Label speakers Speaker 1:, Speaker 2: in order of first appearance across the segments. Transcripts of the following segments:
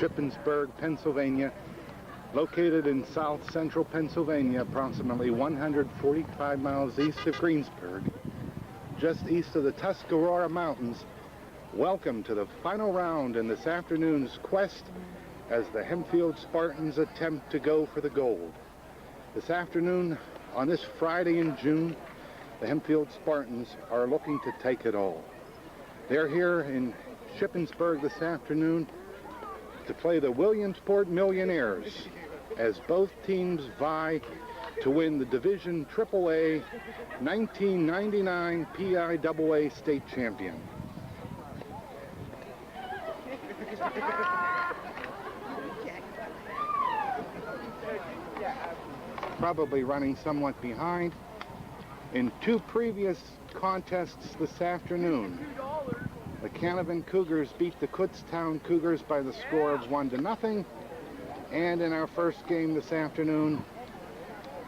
Speaker 1: Shippensburg, Pennsylvania, located in south central Pennsylvania, approximately 145 miles east of Greensburg, just east of the Tuscarora Mountains. Welcome to the final round in this afternoon's quest as the Hempfield Spartans attempt to go for the gold. This afternoon, on this Friday in June, the Hempfield Spartans are looking to take it all. They're here in Shippensburg this afternoon to play the Williamsport Millionaires as both teams vie to win the Division AAA 1999 PIAA state champion. Probably running somewhat behind. In two previous contests this afternoon, the Canavan Cougars beat the Kutztown Cougars by the score of 1-0. And in our first game this afternoon,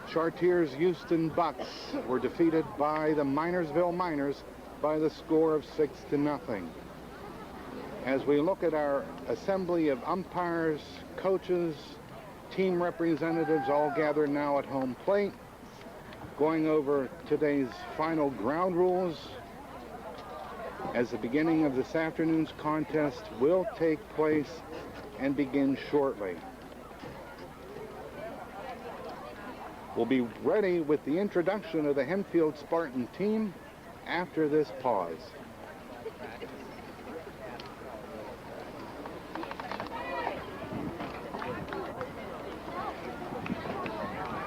Speaker 1: Chartiers Houston Bucks were defeated by the Minersville Miners by the score of 6-0. As we look at our assembly of umpires, coaches, team representatives all gathered now at home plate, going over today's final ground rules, as the beginning of this afternoon's contest will take place and begin shortly. We'll be ready with the introduction of the Hempfield Spartan team after this pause.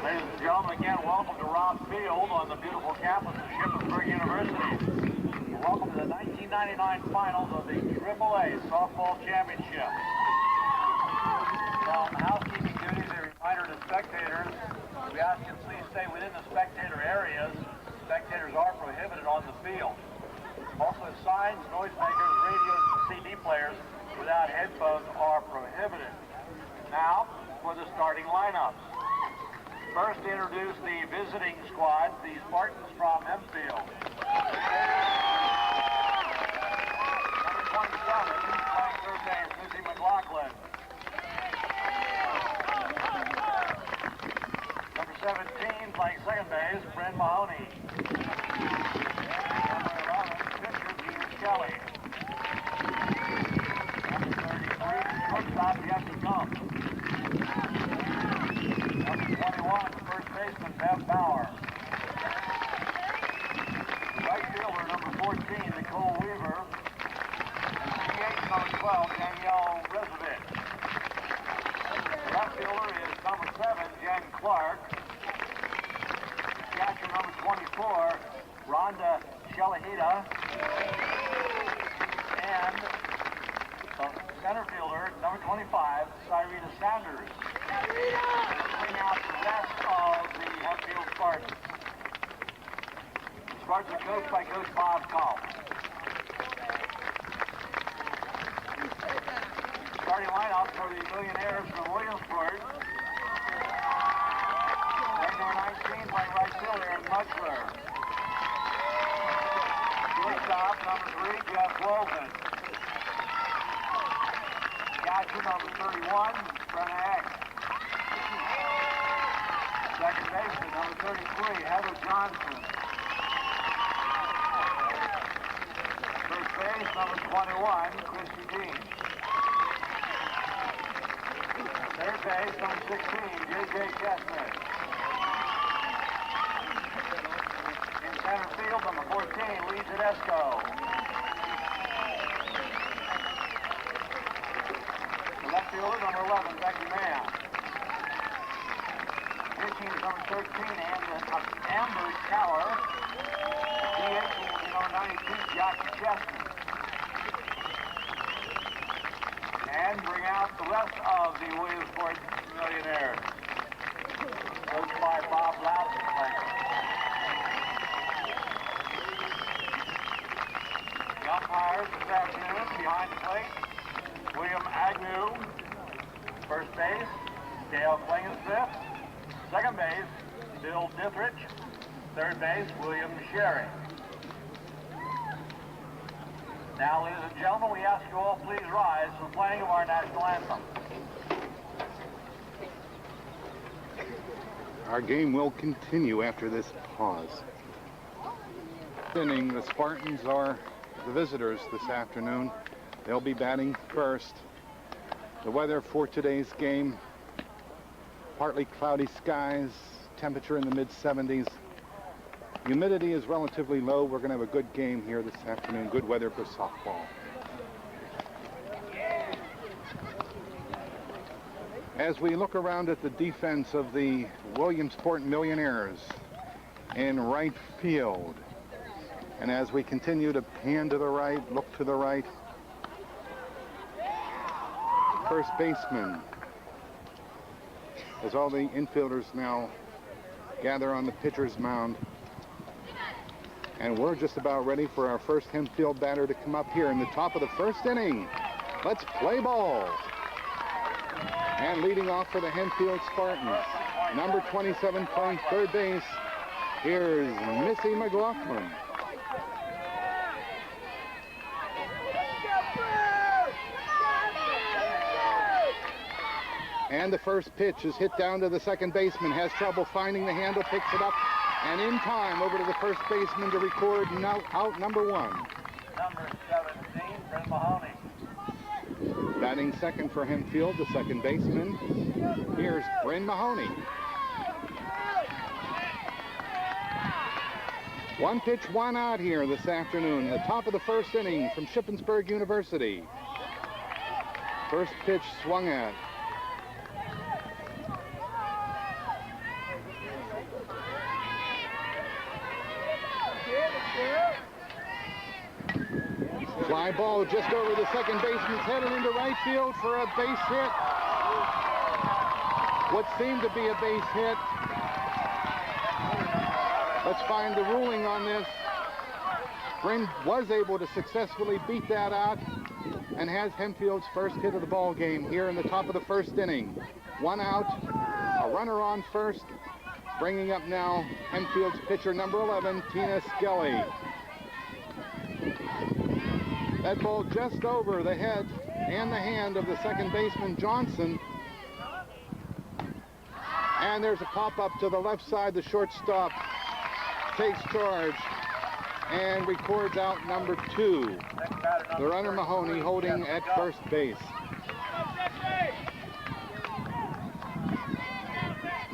Speaker 2: Ladies and gentlemen, again, welcome to Robb Field on the beautiful campus of Shippensburg University. Welcome to the 1999 finals of the AAA Softball Championship. Some housekeeping duties, a reminder to spectators. We ask you to please stay within the spectator areas. Spectators are prohibited on the field. Also, signs, noisemakers, radios, and CD players without headphones are prohibited. Now, for the starting lineups. First, to introduce the visiting squad, the Spartans from Hempfield. Number 27, playing third base, Missy McLaughlin. Number 17, playing second base, Bryn Mahoney. Number 11, pitcher, Peter Kelly. Number 33, shortstop, Jesse Gump. Number 21, first baseman, Bev Bauer. Right fielder, number 14, Nicole Weaver. And DH, number 12, Danielle Rezovich. Left fielder is number 7, Jen Clark. Catcher, number 24, Rhonda Shalahida. And center fielder, number 25, Cyrita Sanders. Bring out the rest of the Hempfield Spartans. The Spartans are coached by Coach Bob Collins. Starting lineup for the Millionaires from Williamsport. Number 19, playing right fielder, Aaron Mutchler. Shortstop, number 3, Jeff Wilson. Catcher, number 31, Brenna Eck. Second baseman, number 33, Heather Johnson. First base, number 21, Christy Dean. Third base, number 16, J.J. Chestnut. In center field, number 14, Lee Tedesco. The left fielder, number 11, Becky Mann. Pitching is number 13, Amber Tower. DH will be number 92, Jackie Chestnut. And bring out the rest of the Williamsport Millionaires. Coached by Bob Loudenslager. The umpires this afternoon behind the plate, William Agnew. First base, Dale Klingensmith. Second base, Bill Dithridge. Third base, William Sherry. Now, ladies and gentlemen, we ask you all please rise for the playing of our national anthem.
Speaker 1: Our game will continue after this pause. Inning, the Spartans are the visitors this afternoon. They'll be batting first. The weather for today's game, partly cloudy skies, temperature in the mid-70s. Humidity is relatively low. We're going to have a good game here this afternoon. Good weather for softball. As we look around at the defense of the Williamsport Millionaires in right field, and as we continue to pan to the right, look to the right, first baseman, as all the infielders now gather on the pitcher's mound. And we're just about ready for our first Hempfield batter to come up here in the top of the first inning. Let's play ball. And leading off for the Hempfield Spartans, number 27 playing third base, here's Missy McLaughlin. And the first pitch is hit down to the second baseman, has trouble finding the handle, picks it up, and in time over to the first baseman to record out number one.
Speaker 2: Number 17, Bryn Mahoney.
Speaker 1: Batting second for Hempfield, the second baseman. Here's Bryn Mahoney. One pitch, one out here this afternoon. The top of the first inning from Shippensburg University. First pitch swung at. Fly ball just over the second baseman's head and into right field for a base hit. What seemed to be a base hit. Let's find the ruling on this. Bryn was able to successfully beat that out and has Hempfield's first hit of the ball game here in the top of the first inning. One out, a runner on first, bringing up now Hempfield's pitcher number 11, Tina Skelly. That ball just over the head and the hand of the second baseman, Johnson. And there's a pop-up to the left side. The shortstop takes charge and records out number two. The runner, Mahoney, holding at first base.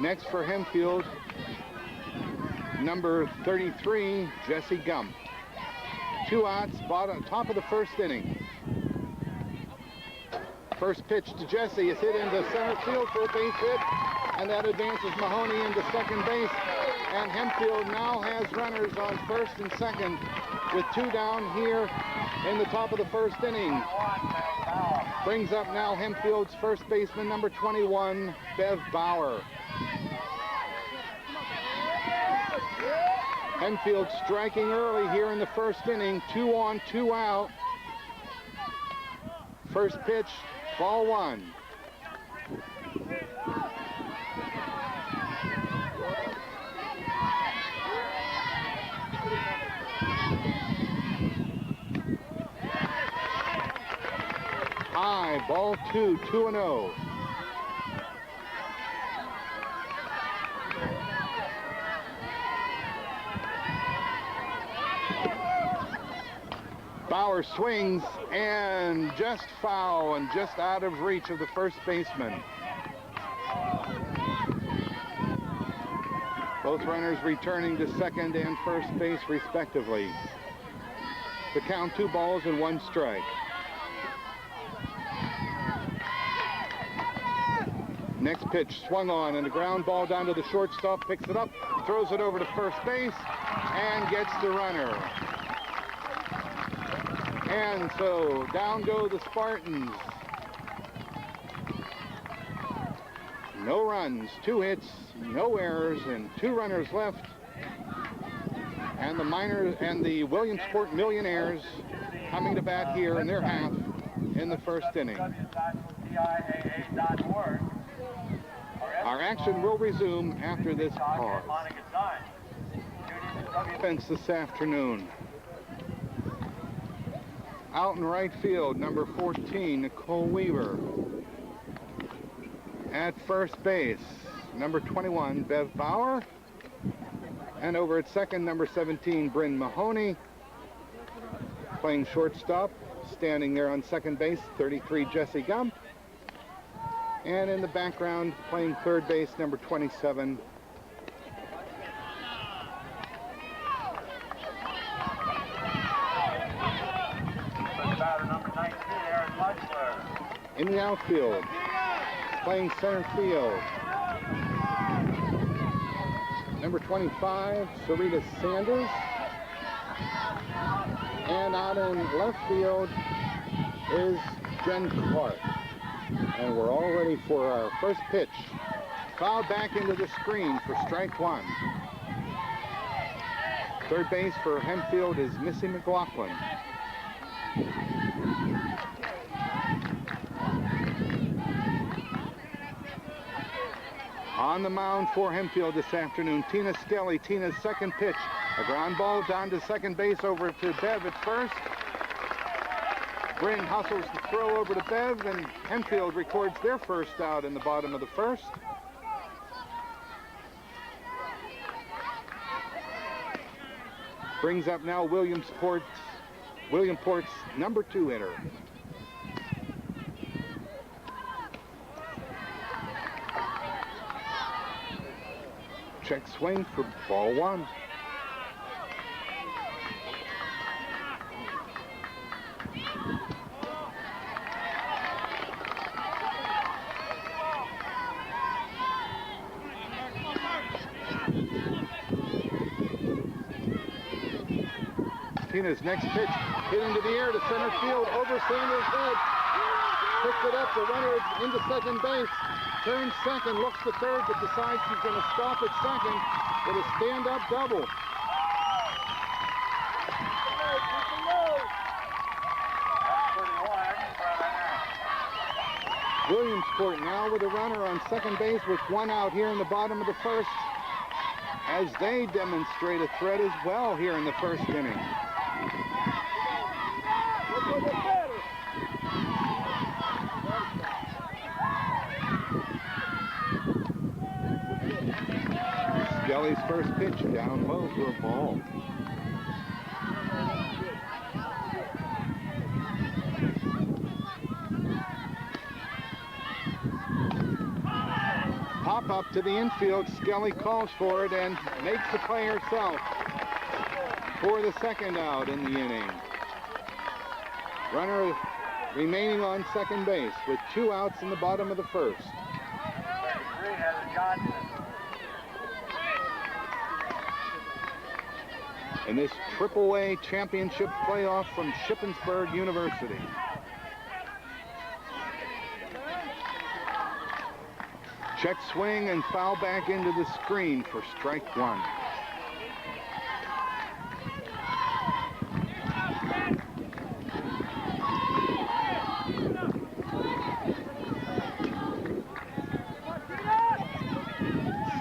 Speaker 1: Next for Hempfield, number 33, Jesse Gump. Two outs, top of the first inning. First pitch to Jesse is hit into center field for a base hit, and that advances Mahoney into second base. And Hempfield now has runners on first and second with two down here in the top of the first inning. Brings up now Hempfield's first baseman, number 21, Bev Bauer. Hempfield striking early here in the first inning, 2 on, 2 out. First pitch, ball one. High, ball two, 2-0. Bauer swings and just foul and just out of reach of the first baseman. Both runners returning to second and first base respectively. The count 2 balls and 1 strike. Next pitch swung on and a ground ball down to the shortstop, picks it up, throws it over to first base and gets the runner. And so down go the Spartans. No runs, 2 hits, no errors, and 2 runners left. And the Williamsport Millionaires coming to bat here in their half in the first inning. Our action will resume after this pause. Defense this afternoon. Out in right field, number 14, Nicole Weaver. At first base, number 21, Bev Bauer. And over at second, number 17, Bryn Mahoney. Playing shortstop, standing there on second base, 33, Jesse Gump. And in the background, playing third base, number 27,
Speaker 2: batter number 19, Aaron Mudler.
Speaker 1: in the outfield, playing center field, number 25, Sarita Sanders. And out in left field is Jen Clark. And we're all ready for our first pitch. Fouled back into the screen for strike one. Third base for Hempfield is Missy McLaughlin. On the mound for Hempfield this afternoon, Tina Skelly. Tina's second pitch. A ground ball down to second base over to Bev at first. Bryn hustles the throw over to Bev, and Hempfield records their first out in the bottom of the first. Brings up now Williamport's number 2 hitter. Check swing for ball one. Tina's next pitch hit into the air to center field over Sanders' head. Picks it up, the runner into second base. Turns second, looks to third, but decides he's going to stop at second with a stand-up double. Williamsport now with a runner on second base with one out here in the bottom of the first, as they demonstrate a threat as well here in the first inning. Skelly's first pitch down low for a ball. Pop up to the infield. Skelly calls for it and makes the play herself for the second out in the inning. Runner remaining on second base with 2 outs in the bottom of the first.
Speaker 2: 33 has Johnson.
Speaker 1: In this AAA championship playoff from Shippensburg University. Check swing and foul back into the screen for strike one.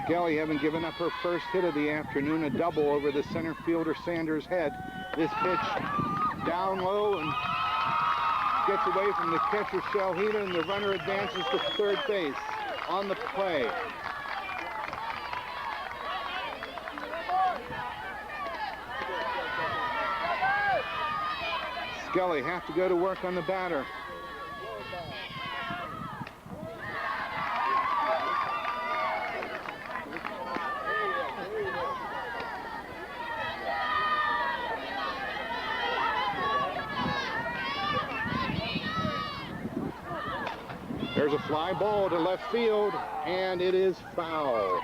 Speaker 1: Skelly having given up her first hit of the afternoon, a double over the center fielder Sanders' head. This pitch down low and gets away from the catcher Shalhita, and the runner advances to third base on the play. Skelly have to go to work on the batter. There's a fly ball to left field, and it is foul.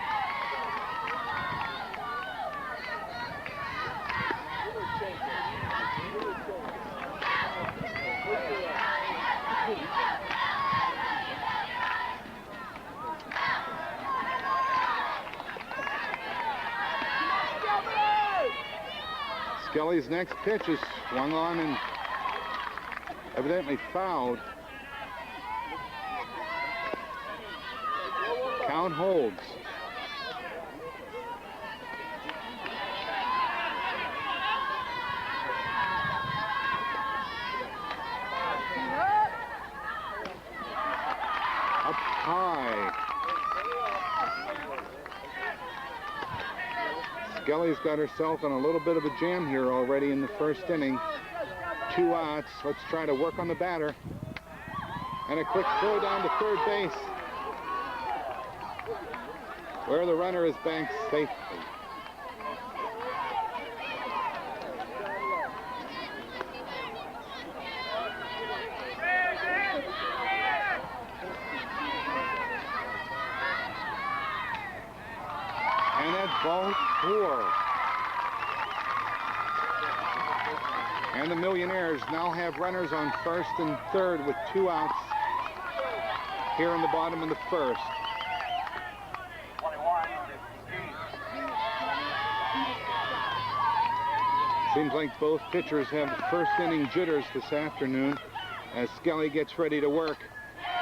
Speaker 1: Skelly's next pitch is swung on and evidently fouled. Count holds. Up high. Skelly's got herself in a little bit of a jam here already in the first inning. 2 outs. Let's try to work on the batter. And a quick throw down to third base, where the runner is banked safely. And that's ball 4. And the Millionaires now have runners on first and third with 2 outs here in the bottom of the first.
Speaker 2: 21.
Speaker 1: Seems like both pitchers have first inning jitters this afternoon as Skelly gets ready to work.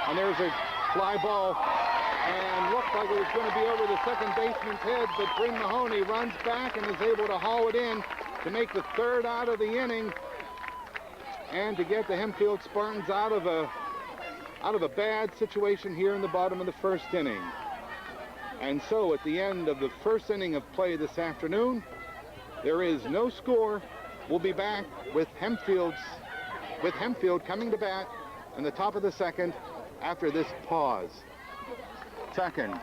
Speaker 1: And there's a fly ball, and looked like it was going to be over the second baseman's head, but Bryn Mahoney runs back and is able to haul it in to make the 3rd out of the inning and to get the Hempfield Spartans out of a bad situation here in the bottom of the first inning. And so at the end of the first inning of play this afternoon, there is no score. We'll be back with Hempfield coming to bat in the top of the second after this pause. Second,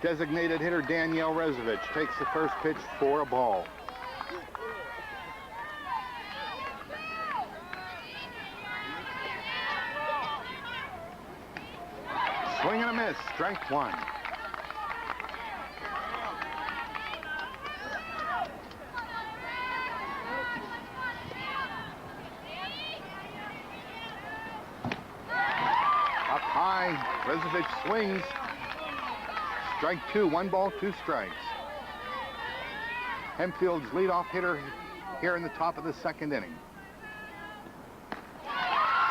Speaker 1: designated hitter Danielle Rezovich takes the first pitch for a ball. Swing and a miss, strike 1. Up high, Rezovich swings. Strike 2, 1 ball, 2 strikes. Hempfield's leadoff hitter here in the top of the second inning.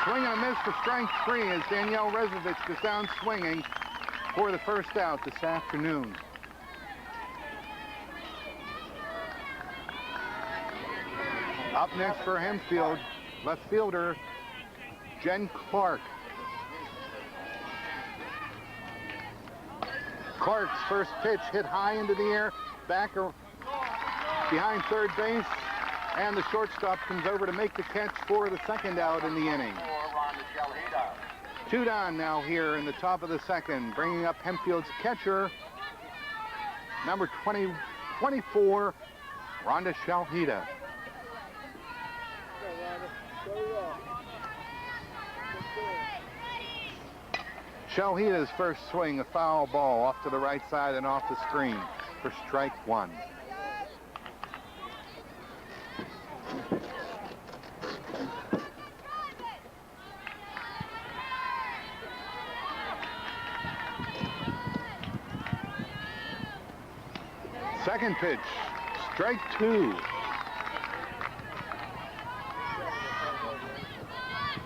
Speaker 1: Swing and a miss for strike 3 as Danielle Rezovich goes down swinging for the first out this afternoon. Up next for Hempfield, left fielder Jen Clark. Clark's first pitch hit high into the air, back behind third base, and the shortstop comes over to make the catch for the second out in the inning. 2 down now here in the top of the second, bringing up Hempfield's catcher, number 24, Rhonda Shalhida. Shalhida's first swing, a foul ball off to the right side and off the screen for strike 1. Second pitch, strike 2.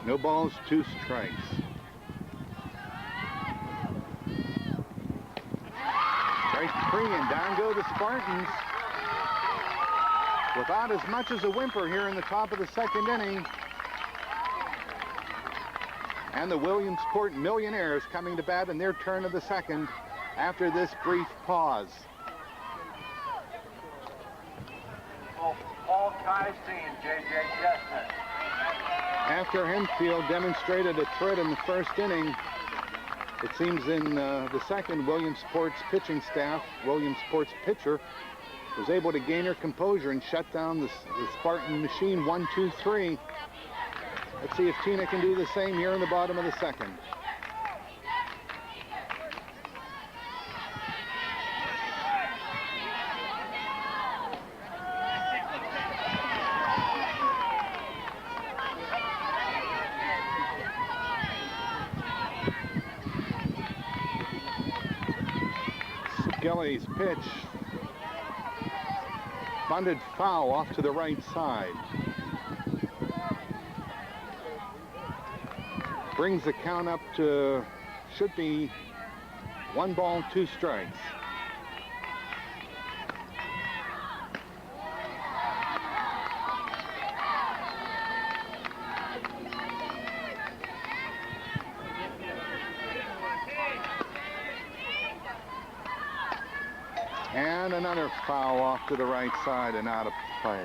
Speaker 1: No balls, 2 strikes. Strike 3, and down go the Spartans without as much as a whimper here in the top of the second inning. And the Williamsport Millionaires coming to bat in their turn of the second after this brief pause.
Speaker 2: Paul Keistein, J.J. Chestnut.
Speaker 1: After Hempfield demonstrated a threat in the first inning, it seems in the second, Williamsport's pitching staff, Williamsport's pitcher, was able to gain her composure and shut down the Spartan machine 1, 2, 3. Let's see if Tina can do the same here in the bottom of the second. Skelly's pitch, bunted foul off to the right side. Brings the count up to, should be 1 ball, 2 strikes. And another foul off to the right side and out of play.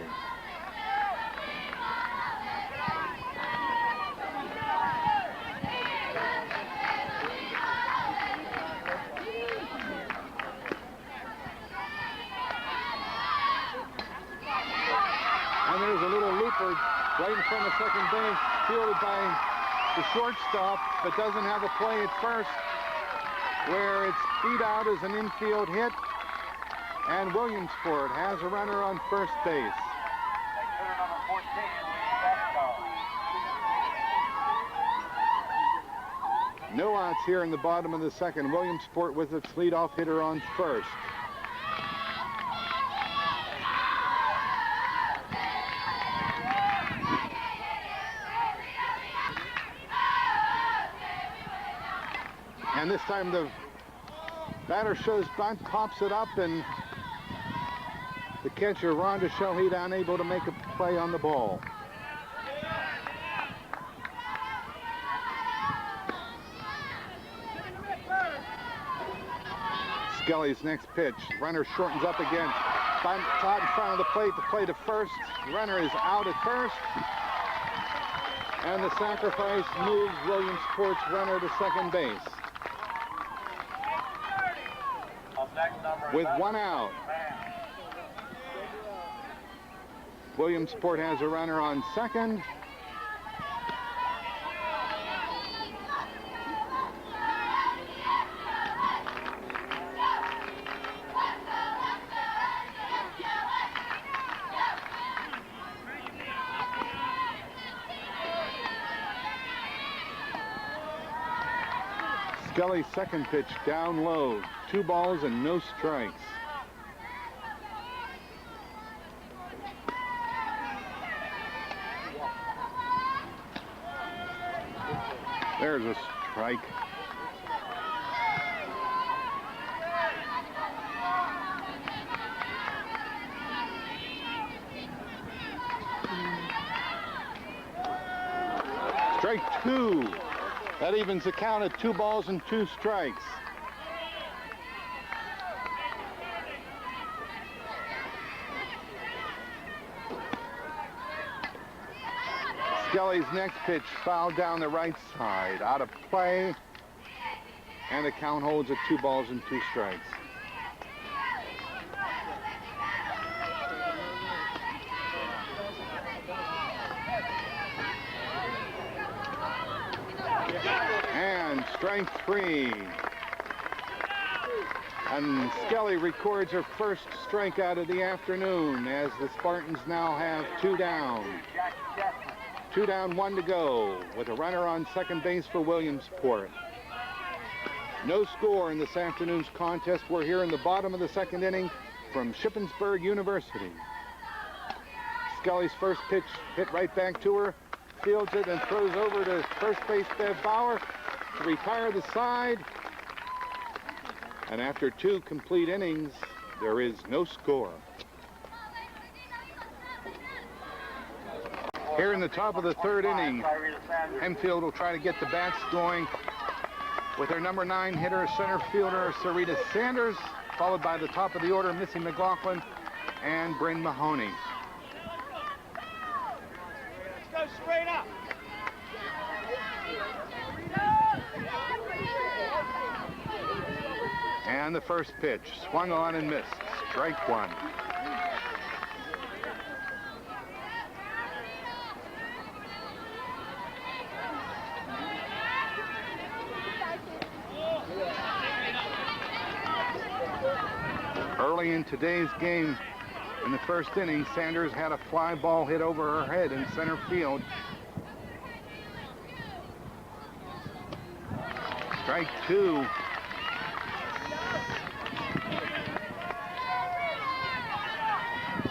Speaker 1: And there's a little looper right in front of second base, fielded by the shortstop, but doesn't have a play at first, where it's beat out as an infield hit, and Williamsport has a runner on first base.
Speaker 2: Hitter number 14, Lee Besto.
Speaker 1: No outs here in the bottom of the second. Williamsport with its leadoff hitter on first. And this time the batter shows bunt, pops it up, and the catcher, Ron DeShelheed, unable to make a play on the ball. Skelly's next pitch. Runner shortens up again. Bunt out in front of the play to first. Runner is out at first. And the sacrifice moves Williamsport's runner to second base. With one out. Williamsport has a runner on second. Skelly's second pitch down low. 2 balls and no strikes. There's a strike. Strike 2. That evens the count at 2 balls and 2 strikes. Skelly's next pitch fouled down the right side, out of play, and the count holds at 2 balls and 2 strikes. And strike 3. And Skelly records her first strikeout of the afternoon as the Spartans now have 2 down. 2 down, 1 to go, with a runner on second base for Williamsport. No score in this afternoon's contest. We're here in the bottom of the second inning from Shippensburg University. Skelly's first pitch hit right back to her, fields it and throws over to first base Bev Bauer to retire the side. And after 2 complete innings, there is no score. Here in the top of the third inning, Hempfield will try to get the bats going with their number 9 hitter, center fielder Sarita Sanders, followed by the top of the order, Missy McLaughlin and Bryn Mahoney.
Speaker 2: Let's go straight up.
Speaker 1: And the first pitch, swung on and missed, strike 1. Early in today's game, in the first inning, Sanders had a fly ball hit over her head in center field. Strike 2.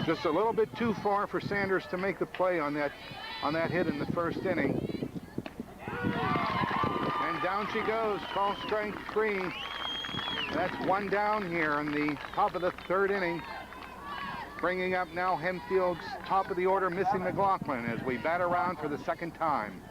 Speaker 1: Just a little bit too far for Sanders to make the play on that hit in the first inning. And down she goes, call strike 3. That's 1 down here in the top of the third inning. Bringing up now Hempfield's top of the order, Missy McLaughlin, as we bat around for the second time.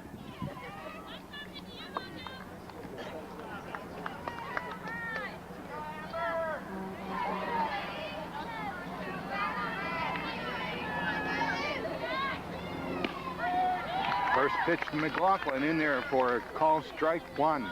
Speaker 1: pitch to McLaughlin in there for call strike one.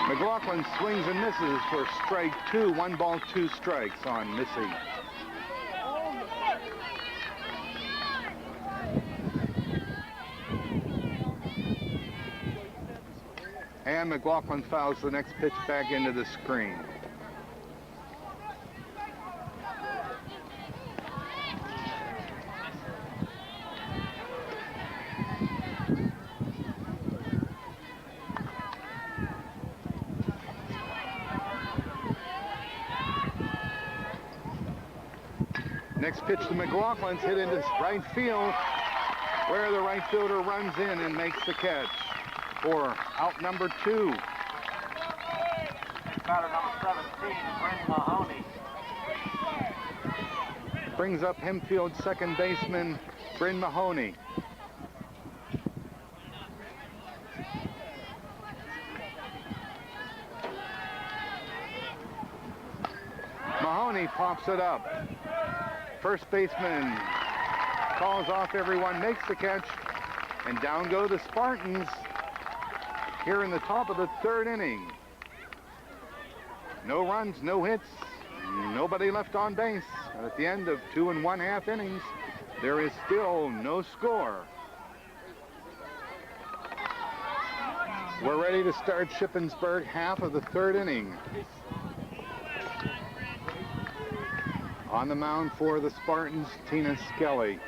Speaker 1: McLaughlin swings and misses for strike two. 1 ball, 2 strikes on Missy. And McLaughlin fouls the next pitch back into the screen. Next pitch to McLaughlin's hit into right field, where the right fielder runs in and makes the catch for out number 2.
Speaker 2: Batter number 17, Bryn Mahoney.
Speaker 1: Brings up Hempfield second baseman Bryn Mahoney. Mahoney pops it up. First baseman calls off everyone, makes the catch, and down go the Spartans here in the top of the 3rd inning. No runs, no hits, nobody left on base. And at the end of 2 1/2 innings, there is still no score. We're ready to start Shippensburg, half of the 3rd inning. On the mound for the Spartans, Tina Skelly.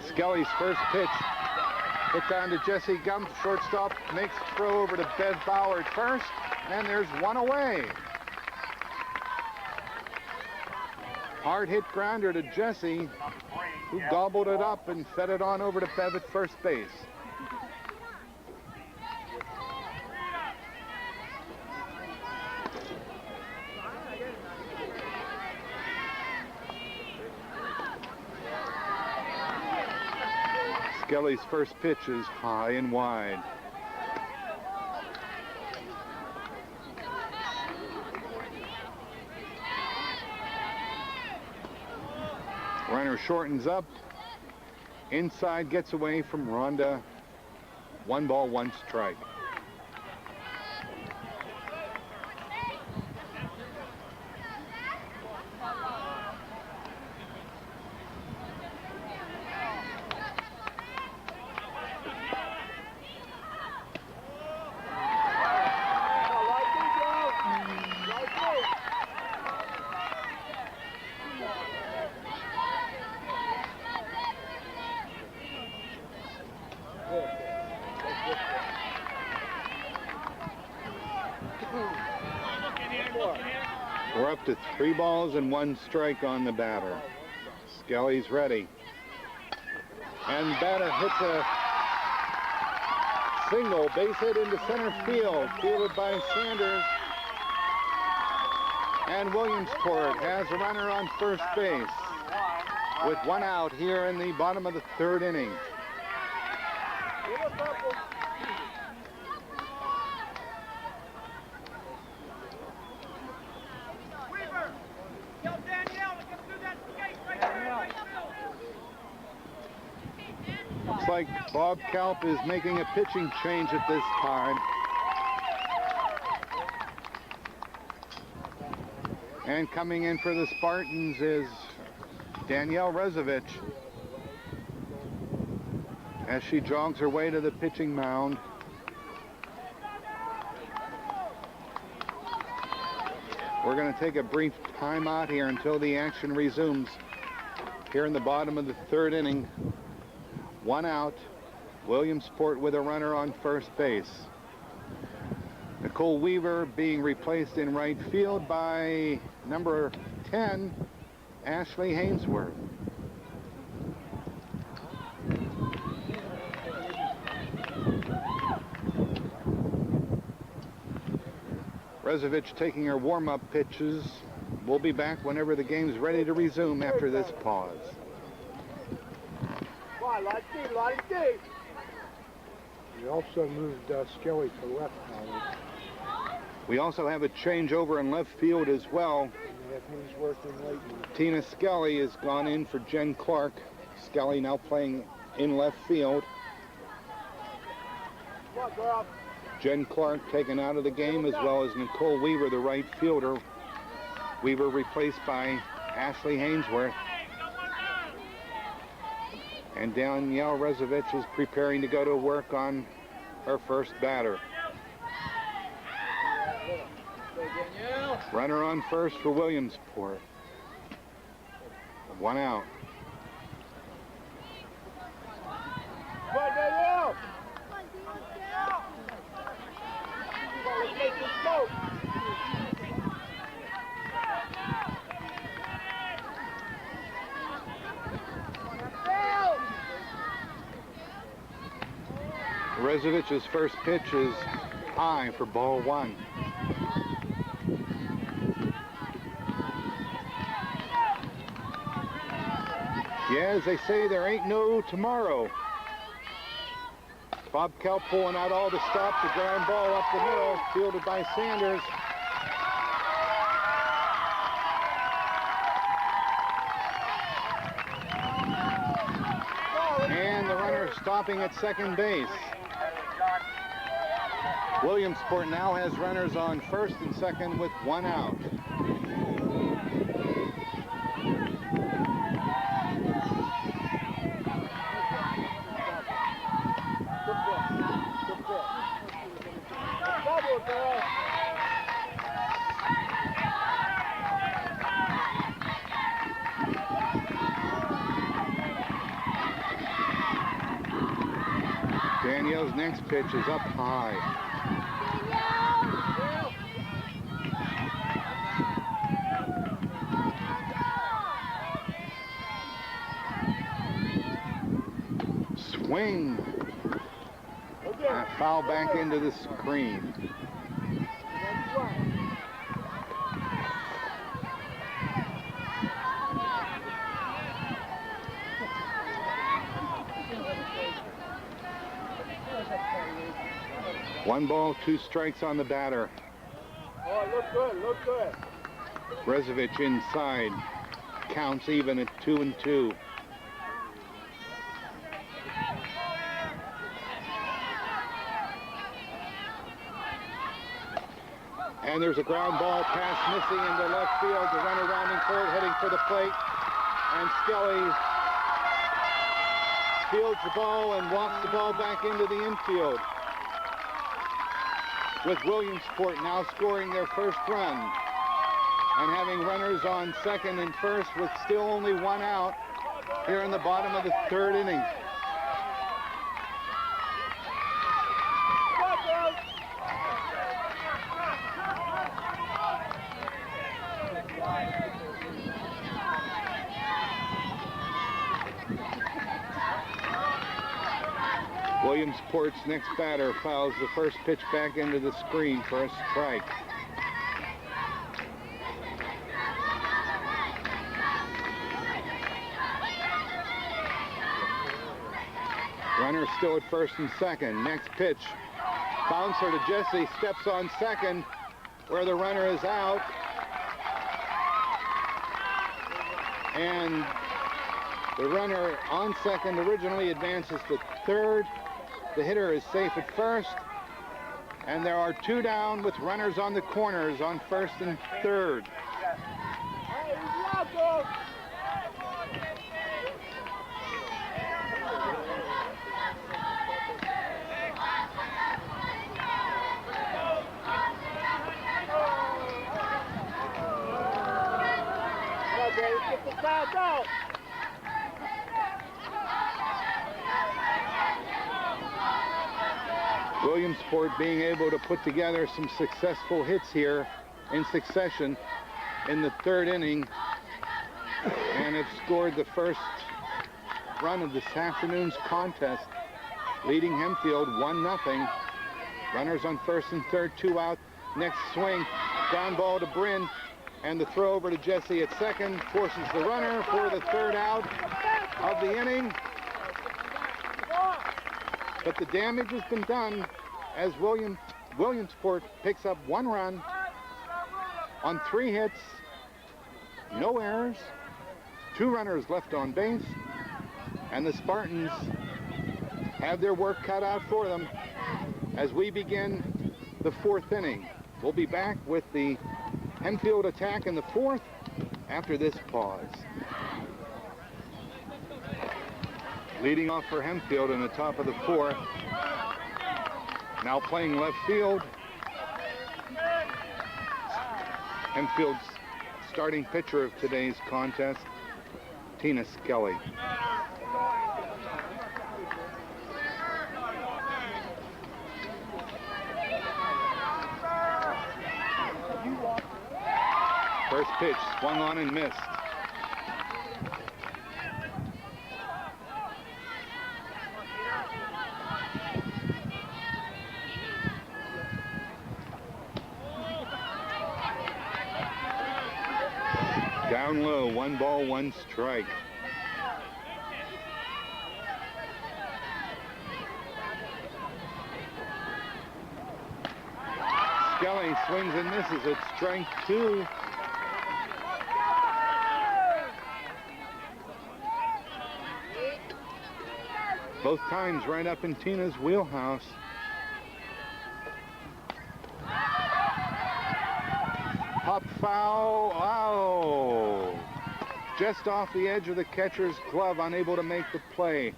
Speaker 1: Skelly's first pitch hit down to Jesse Gump, shortstop, makes the throw over to Bev Bauer at first, and there's one away. Hard hit grounder to Jesse, who gobbled it up and fed it on over to Bev at first base. Skelly's first pitch is high and wide. Runner shortens up. Inside, gets away from Rhonda. 1 ball, 1 strike. We're up to 3 balls and 1 strike on the batter. Skelly's ready. And batter hits a single base hit into center field, fielded by Sanders. And Williamsport has a runner on first base with 1 out here in the bottom of the 3rd inning. Looks like Bob Kalp is making a pitching change at this time. And coming in for the Spartans is Danielle Rezovich as she jogs her way to the pitching mound. We're going to take a brief timeout here until the action resumes here in the bottom of the 3rd inning. 1 out. Williamsport with a runner on first base. Nicole Weaver being replaced in right field by number 10, Ashley Hainsworth. Rezovich taking her warm-up pitches. We'll be back whenever the game's ready to resume after this pause.
Speaker 3: We also moved Skelly to left now.
Speaker 1: We also have a changeover in left field as well.
Speaker 3: He's working late.
Speaker 1: Tina Skelly has gone in for Jen Clark. Skelly now playing in left field. Jen Clark taken out of the game, as well as Nicole Weaver, the right fielder. Weaver replaced by Ashley Hainsworth. And Danielle Rezovich is preparing to go to work on her first batter. Runner on first for Williamsport. 1 out. Rezovich's first pitch is high for ball 1. Yeah, as they say, there ain't no tomorrow. Bob Kelp pulling out all the stops, a ground ball up the middle, fielded by Sanders. And the runner stopping at second base. Williamsport now has runners on first and second with 1 out. Danielle's next pitch is up high. Swing. Foul back into the screen. One ball, 2 strikes on the batter.
Speaker 3: Oh, look good, look good.
Speaker 1: Rezovich inside. Counts even at 2-2. And there's a ground ball pass missing into left field. The runner rounding third, heading for the plate. And Skelly fields the ball and walks the ball back into the infield. With Williamsport now scoring their first run and having runners on second and first with still only 1 out here in the bottom of the 3rd inning. Williamsport's next batter fouls the first pitch back into the screen for a strike. Runner still at first and second. Next pitch. Bouncer to Jesse, steps on second where the runner is out. And the runner on second originally advances to third. The hitter is safe at first. And there are 2 down with runners on the corners on first and third.
Speaker 3: Get the crowd out.
Speaker 1: Williamsport being able to put together some successful hits here in succession in the 3rd inning and have scored the first run of this afternoon's contest, leading Hempfield 1-0. Runners on first and third, 2 out. Next swing, ground ball to Bryn, and the throw over to Jesse at second forces the runner for the third out of the inning. But the damage has been done as Williamsport picks up 1 run on 3 hits, no errors, 2 runners left on base, and the Spartans have their work cut out for them as we begin the 4th inning. We'll be back with the Hempfield attack in the 4th after this pause. Leading off for Hempfield in the top of the 4th. Now playing left field. Hempfield's starting pitcher of today's contest, Tina Skelly. First pitch swung on and missed. Down low, 1 ball, 1 strike. Skelly swings and misses at strike 2. Both times right up in Tina's wheelhouse. Pop foul, oh! Just off the edge of the catcher's glove, unable to make the play.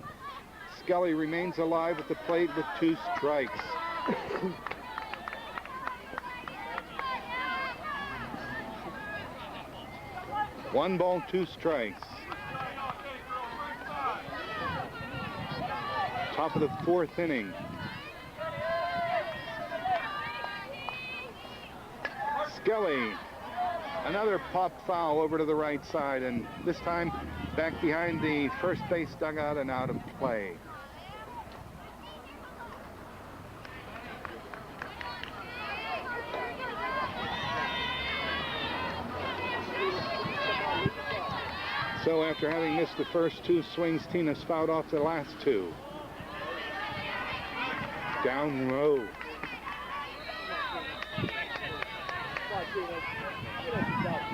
Speaker 1: Skelly remains alive at the plate with 2 strikes. One ball, 2 strikes. Top of the 4th inning. Skelly, another pop foul over to the right side, and this time back behind the first base dugout and out of play. So after having missed the first 2 swings, Tina's fouled off the last 2. Down low.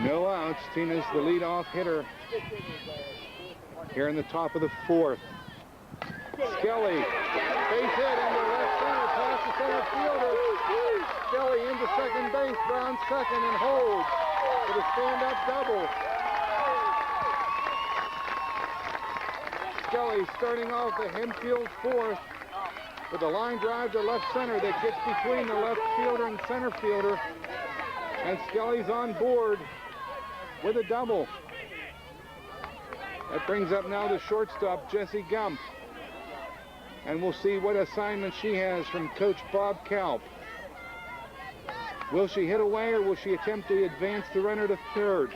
Speaker 1: No outs. Tina's the leadoff hitter here in the top of the 4th. Skelly, base hit into left center, past the center fielder. Skelly into second base, Brown second, and holds for the stand-up double. Skelly starting off the Hempfield 4th with a line drive to left center that gets between the left fielder and center fielder. And Skelly's on board with a double. That brings up now the shortstop, Jessie Gump. And we'll see what assignment she has from Coach Bob Kalp. Will she hit away or will she attempt to advance the runner to third?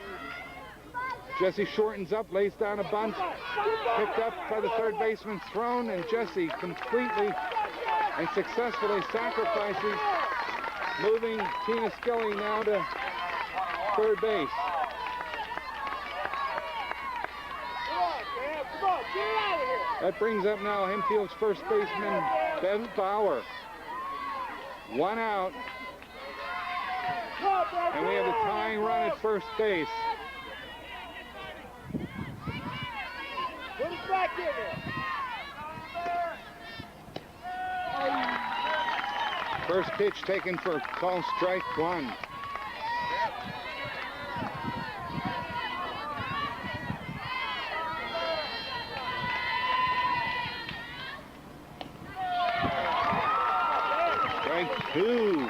Speaker 1: Jessie shortens up, lays down a bunt, picked up by the third baseman, thrown, and Jessie completely and successfully sacrifices, moving Tina Skelly now to third base. That brings up now Hempfield's first baseman, Ben Bauer. 1 out. And we have the tying run at first base. First pitch taken for call strike 1. Strike 2.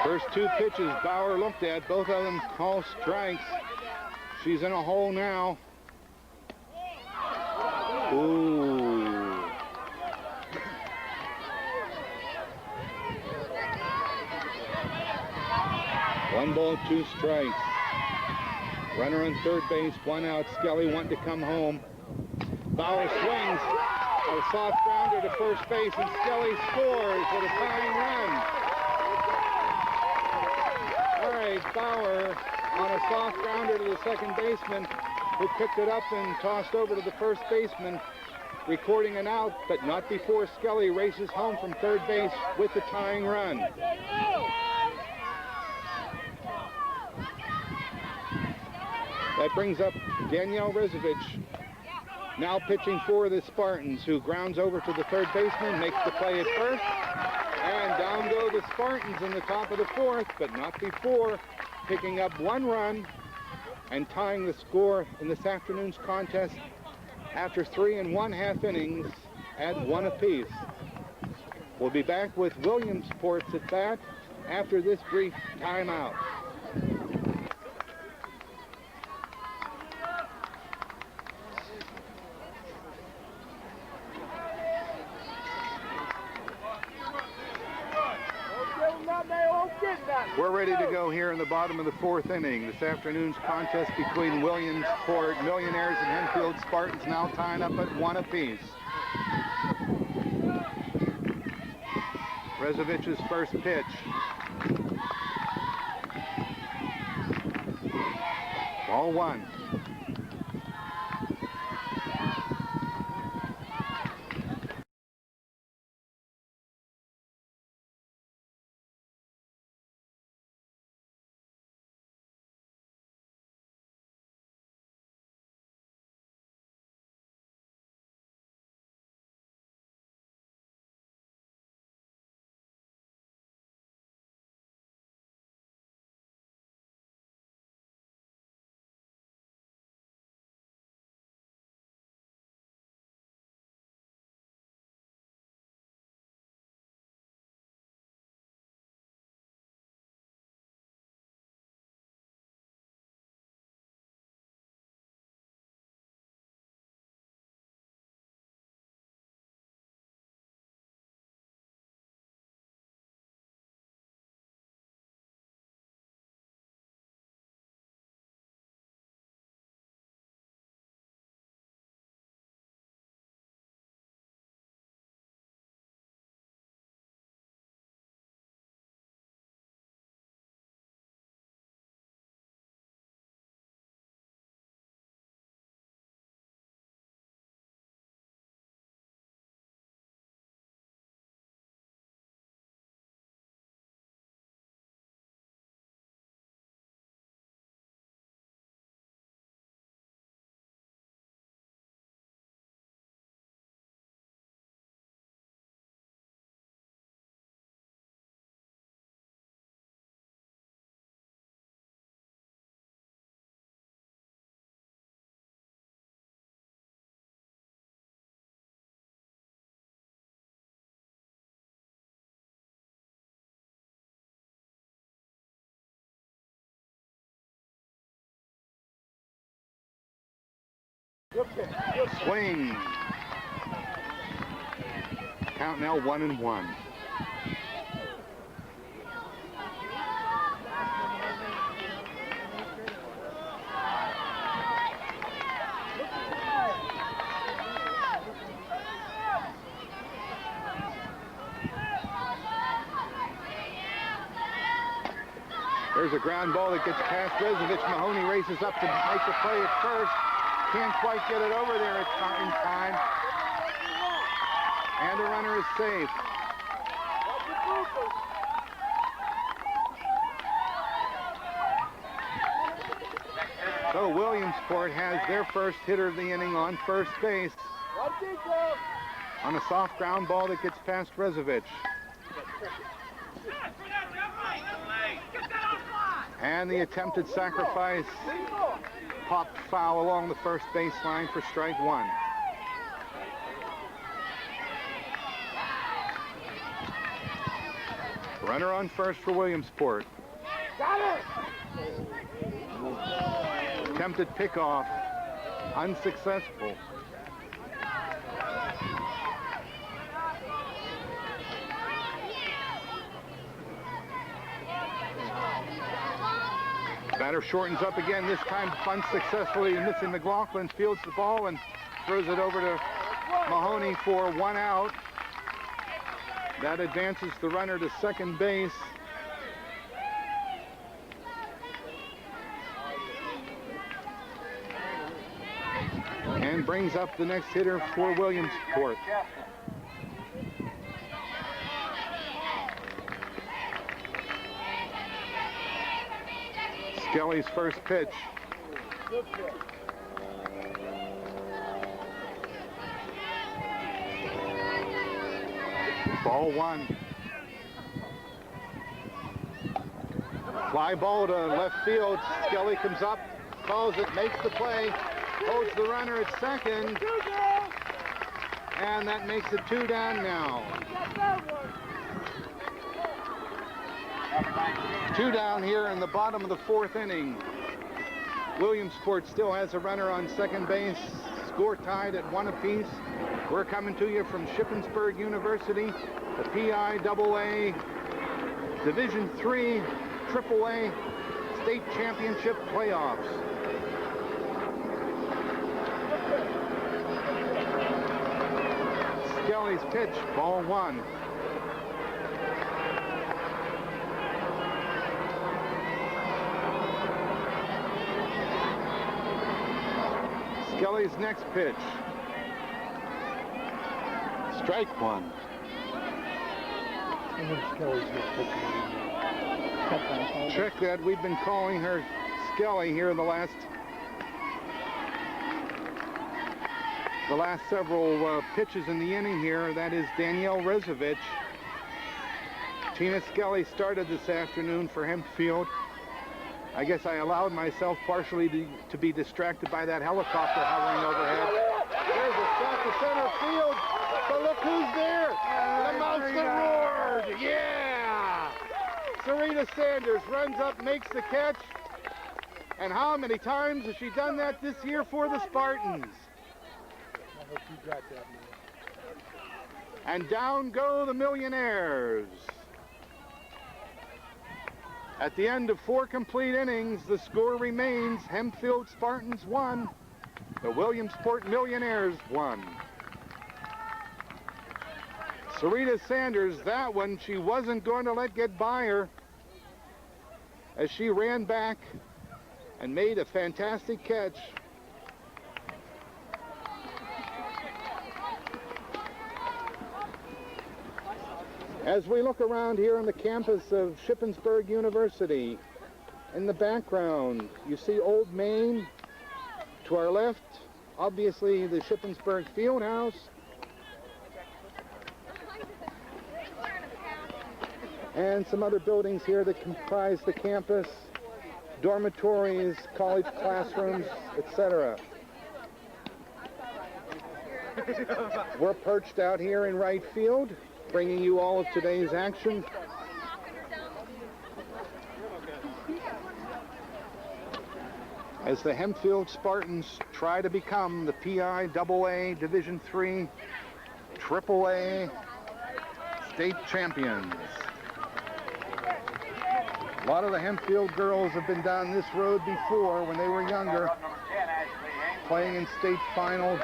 Speaker 1: First 2 pitches Bauer looked at, both of them call strikes. She's in a hole now. Ooh. One ball, 2 strikes. Runner on third base, 1 out. Skelly wanting to come home. Bauer swings. A A soft grounder to first base, and Skelly scores with a tying run. All right, Bauer on a soft grounder to the second baseman, who picked it up and tossed over to the first baseman, recording an out, but not before Skelly races home from third base with the tying run. That brings up Danielle Rezovich, now pitching for the Spartans, who grounds over to the third baseman, makes the play at first, and down go the Spartans in the top of the fourth, but not before picking up one run and tying the score in this afternoon's contest after 3 1/2 innings at 1 apiece. We'll be back with Williamsport's at bat after this brief timeout. We're ready to go here in the bottom of the fourth inning. This afternoon's contest between Williamsport Millionaires and Hempfield Spartans now tying up at 1 apiece. Rezovich's first pitch. Ball 1. Swing. Count now 1-1. There's a ground ball that gets past Rezovich. Mahoney races up to make the play at first. Can't quite get it over there in time. And the runner is safe. So Williamsport has their first hitter of the inning on first base on a soft ground ball that gets past Rezovich. And the attempted sacrifice popped foul along the first baseline for strike 1. Runner on first for Williamsport. Got it! Attempted pickoff, unsuccessful. Batter shortens up again, this time bunts successfully, missing McLaughlin, fields the ball and throws it over to Mahoney for 1 out. That advances the runner to second base. And brings up the next hitter for Williamsport. Skelly's first pitch. Ball 1. Fly ball to left field. Skelly comes up, calls it, makes the play, holds the runner at second, and that makes it 2 down now. 2 down here in the bottom of the 4th inning. Williamsport still has a runner on second base. Score tied at 1 apiece. We're coming to you from Shippensburg University, the PIAA Division III AAA State Championship Playoffs. Skelly's pitch, ball 1. Skelly's next pitch. Strike 1. Check that. We've been calling her Skelly here in the last several pitches in the inning here. That is Danielle Rezovich. Tina Skelly started this afternoon for Hempfield. I guess I allowed myself partially to be distracted by that helicopter hovering overhead. There's a shot to center field, but look who's there! The mouse that roared! Yeah! Sarita Sanders runs up, makes the catch. And how many times has she done that this year for the Spartans?
Speaker 3: I hope you got that, man.
Speaker 1: And down go the Millionaires. At the end of 4 complete innings, the score remains Hempfield Spartans 1, the Williamsport Millionaires 1. Sarita Sanders, that one she wasn't going to let get by her as she ran back and made a fantastic catch. As we look around here on the campus of Shippensburg University, in the background, you see Old Main. To our left, obviously the Shippensburg Fieldhouse. And some other buildings here that comprise the campus, dormitories, college classrooms, etc. We're perched out here in right field, bringing you all of today's action. As the Hempfield Spartans try to become the PIAA Division III AAA state champions. A lot of the Hempfield girls have been down this road before when they were younger, playing in state finals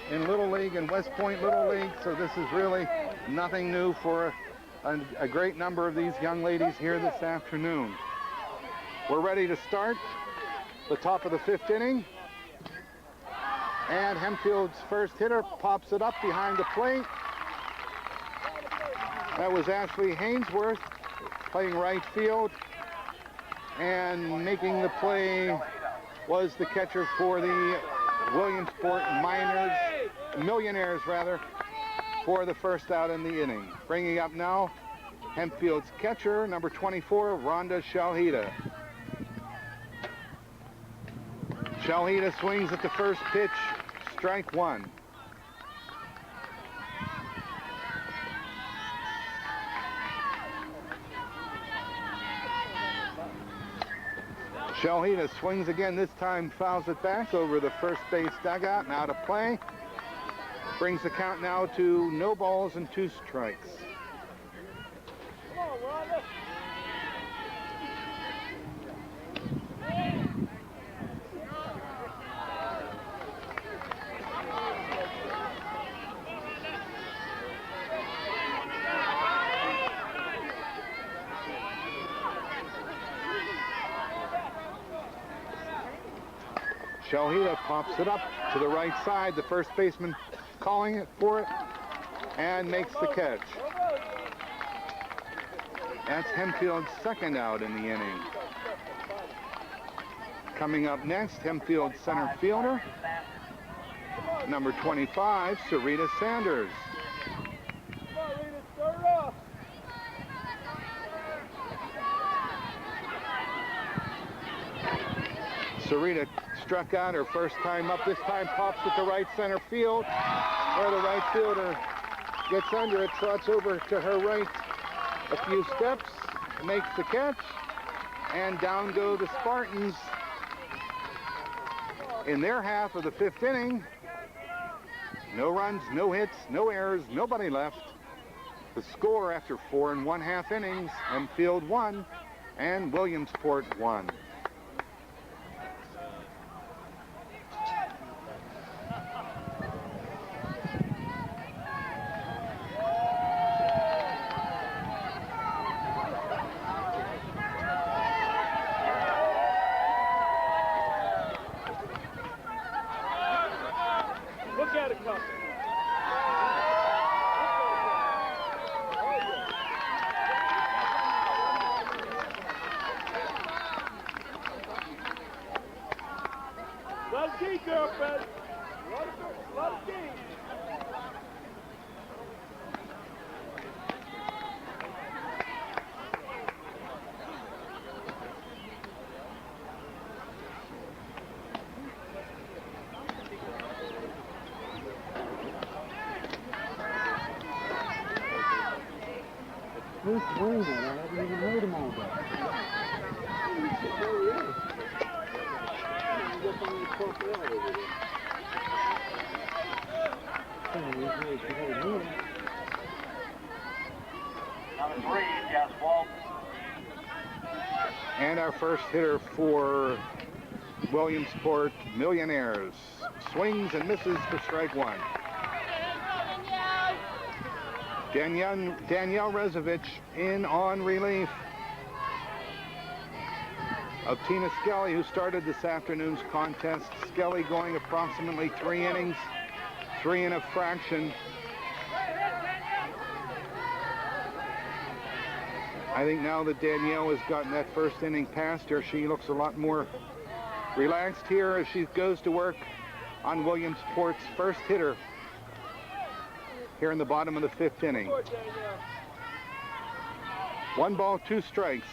Speaker 1: in Little League and West Point Little League, so this is really nothing new for a great number of these young ladies here this afternoon. We're ready to start the top of the 5th inning, and Hempfield's first hitter pops it up behind the plate. That was Ashley Hainsworth playing right field, and making the play was the catcher for the Williamsport Millionaires for the first out in the inning. Bringing up now Hempfield's catcher, number 24, Rhonda Shalhita. Shalhita swings at the first pitch, strike 1. Shalhita swings again, this time fouls it back over the first base dugout and out of play. Brings the count now to no balls and 2 strikes. Shalhita pops it up to the right side. The first baseman calling it for it and makes the catch. That's Hempfield's second out in the inning. Coming up next, Hempfield center fielder, number 25, Sarita Sanders. Sarita struck out her first time up. This time pops it to right center field, where the right fielder gets under it, trots over to her right a few steps, makes the catch, and down go the Spartans in their half of the fifth inning. No runs, no hits, no errors, nobody left. The score after 4 1/2 innings, Hempfield 1 and Williamsport 1.
Speaker 4: Look at it coming. Let it keep, girlfriend. Let it keep.
Speaker 3: Who's playing that? I haven't even heard him all day.
Speaker 2: Number 3, yes, Walt.
Speaker 1: And our first hitter for Williamsport Millionaires swings and misses for strike one. Danielle Rezovich in on relief of Tina Skelly, who started this afternoon's contest. Skelly going approximately 3 innings, 3 and a fraction. I think now that Danielle has gotten that first inning past her, she looks a lot more relaxed here as she goes to work on Williamsport's first hitter here in the bottom of the 5th inning. 1 ball, 2 strikes.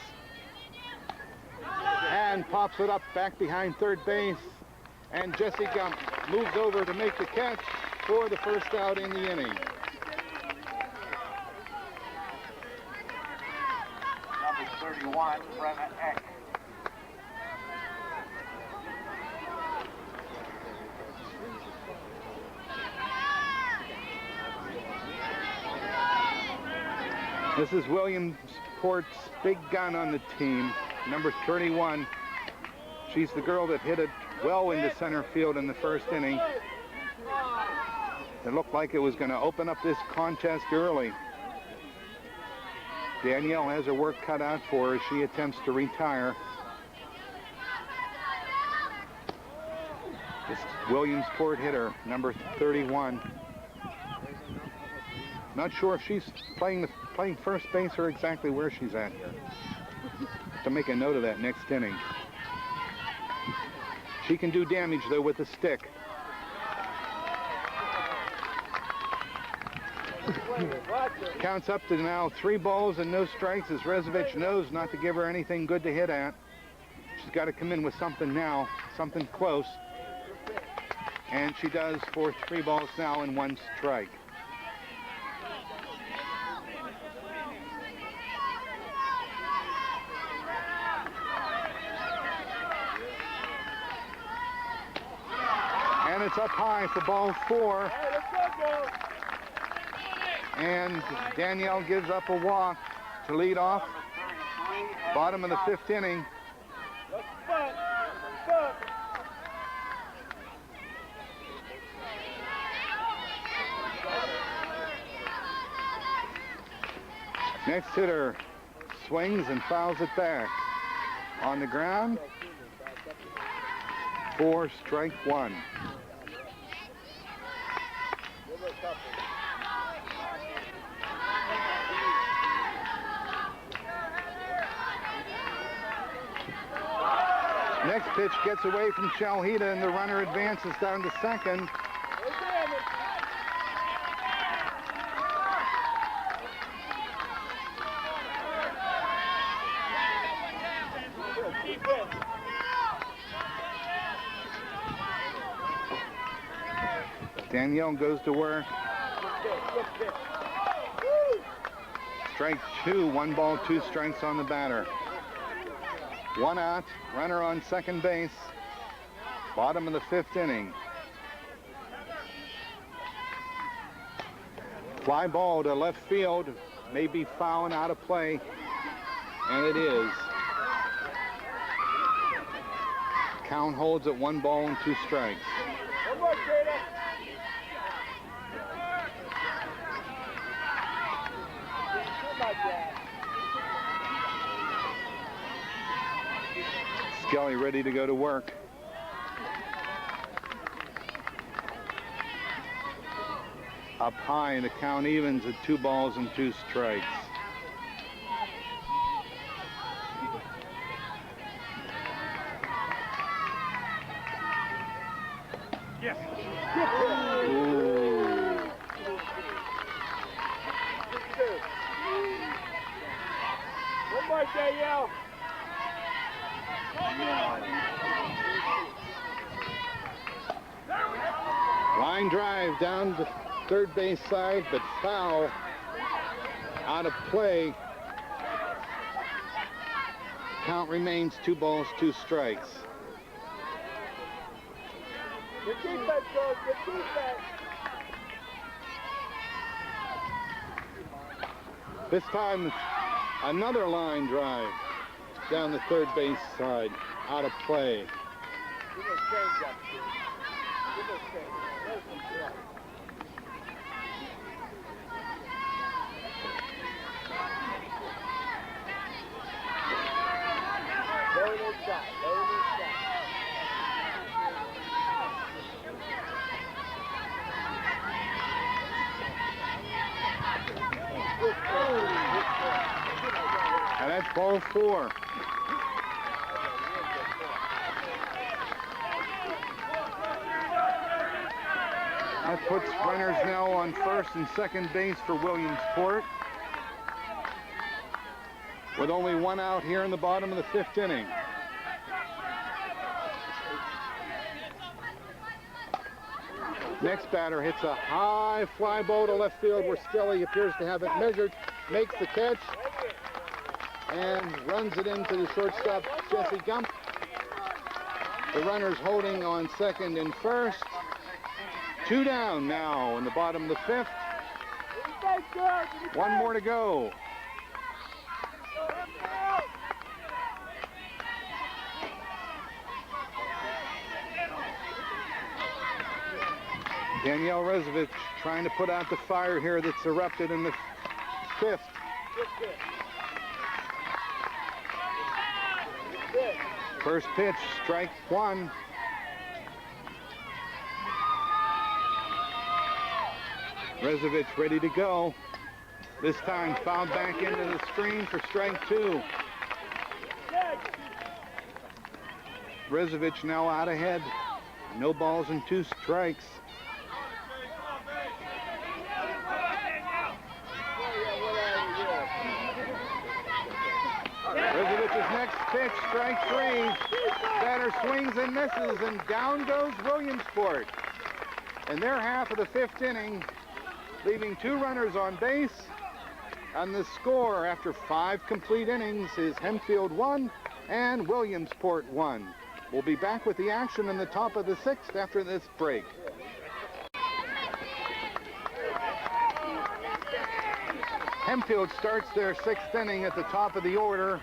Speaker 1: And pops it up back behind third base. And Jesse Gump moves over to make the catch for the first out in the inning.
Speaker 2: Number 31, Brenna Eck.
Speaker 1: This is Williamsport's big gun on the team, number 31. She's the girl that hit it well into center field in the first inning. It looked like it was going to open up this contest early. Danielle has her work cut out for her as she attempts to retire. This Williamsport hitter, number 31. Not sure if she's playing first base or exactly where she's at here. To make a note of that next inning. She can do damage though with the stick. Counts up to now 3 balls and no strikes as Rezovich knows not to give her anything good to hit at. She's got to come in with something now, something close. And she does for 3 balls now and 1 strike. And it's up high for ball 4. And Danielle gives up a walk to lead off. Bottom of the 5th inning. Next hitter swings and fouls it back. On the ground, 4, strike 1. Next pitch gets away from Chalhita, and the runner advances down to second. Danielle goes to work. Strike 2, 1 ball, 2 strikes on the batter. 1 out, runner on second base. Bottom of the 5th inning. Fly ball to left field, may be foul and out of play, and it is. Count holds at 1 ball and 2 strikes. Skelly ready to go to work. Up high, and the count evens at 2 balls and 2 strikes.
Speaker 4: Yes.
Speaker 1: Ooh.
Speaker 4: One more, Danielle.
Speaker 1: Line drive down the third base side, but foul, out of play. Count remains 2 balls, 2 strikes.
Speaker 4: Good defense, George. Good defense.
Speaker 1: This time, another line drive down the third base side, out of play.
Speaker 4: Give us change up, Steve. Give us change. There's some play. Lower this shot. Lower this shot.
Speaker 1: And that's ball 4. That puts runners now on first and second base for Williamsport, with only 1 out here in the bottom of the 5th inning. Next batter hits a high fly ball to left field, where Skelly appears to have it measured, makes the catch, and runs it into the shortstop, Jesse Gump. The runners holding on second and first. 2 down now in the bottom of the 5th. 1 more to go. Danielle Rezovich trying to put out the fire here that's erupted in the 5th. First pitch, strike 1. Rezovich ready to go. This time fouled back into the screen for strike 2. Rezovich now out ahead. No balls and 2 strikes. Rezovich's next pitch, strike 3. Batter swings and misses, and down goes Williamsport. In their half of the 5th inning, leaving 2 runners on base. And the score after 5 complete innings is Hempfield 1 and Williamsport 1. We'll be back with the action in the top of the 6th after this break. Hempfield starts their 6th inning at the top of the order.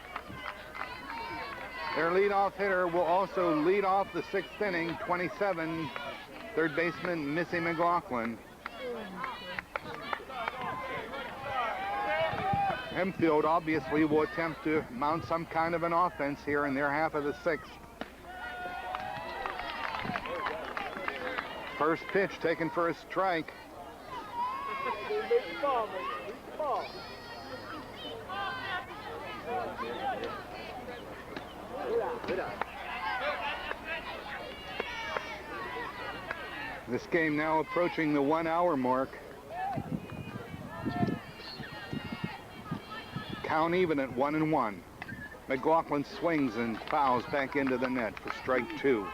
Speaker 1: Their leadoff hitter will also lead off the 6th inning, 27, third baseman Missy McLaughlin. Hempfield obviously will attempt to mount some kind of an offense here in their half of the 6th. First pitch taken for a strike.
Speaker 4: Make the ball, make the ball. Good eye.
Speaker 1: This game now approaching the 1 hour mark. Count even at 1-1. McLaughlin swings and fouls back into the net for strike 2.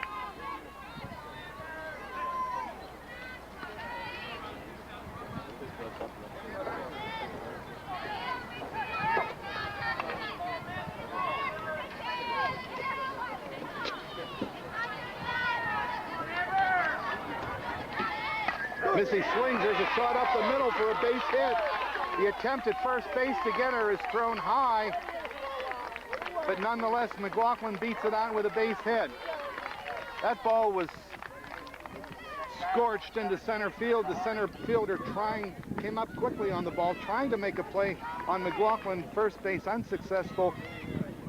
Speaker 1: Missy swings, there's a shot up the middle for a base hit. The attempt at first base to get her is thrown high, but nonetheless McLaughlin beats it out with a base hit. That ball was scorched into center field. The center fielder came up quickly on the ball, trying to make a play on McLaughlin. First base unsuccessful.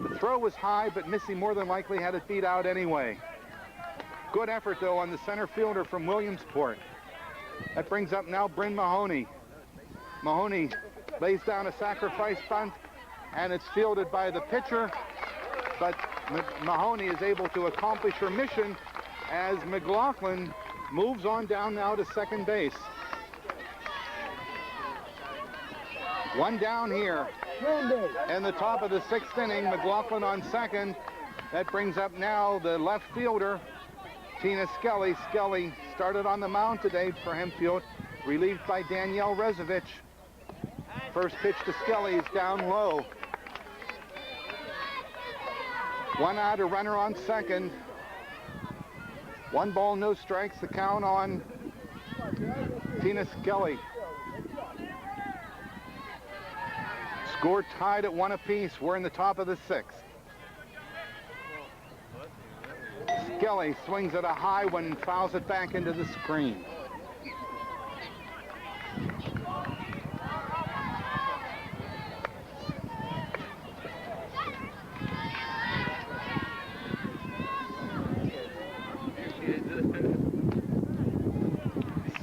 Speaker 1: The throw was high, but Missy more than likely had it beat out anyway. Good effort though on the center fielder from Williamsport. That brings up now Bryn Mahoney. Mahoney lays down a sacrifice bunt, and it's fielded by the pitcher, but Mahoney is able to accomplish her mission as McLaughlin moves on down now to second base. One down here. In the top of the 6th inning, McLaughlin on second. That brings up now the left fielder, Tina Skelly. Skelly started on the mound today for Hempfield, relieved by Danielle Rezovich. First pitch to Skelly is down low. One out, a runner on second. 1 ball, no strikes, the count on Tina Skelly. Score tied at 1 apiece. We're in the top of the 6th. Skelly swings at a high one and fouls it back into the screen.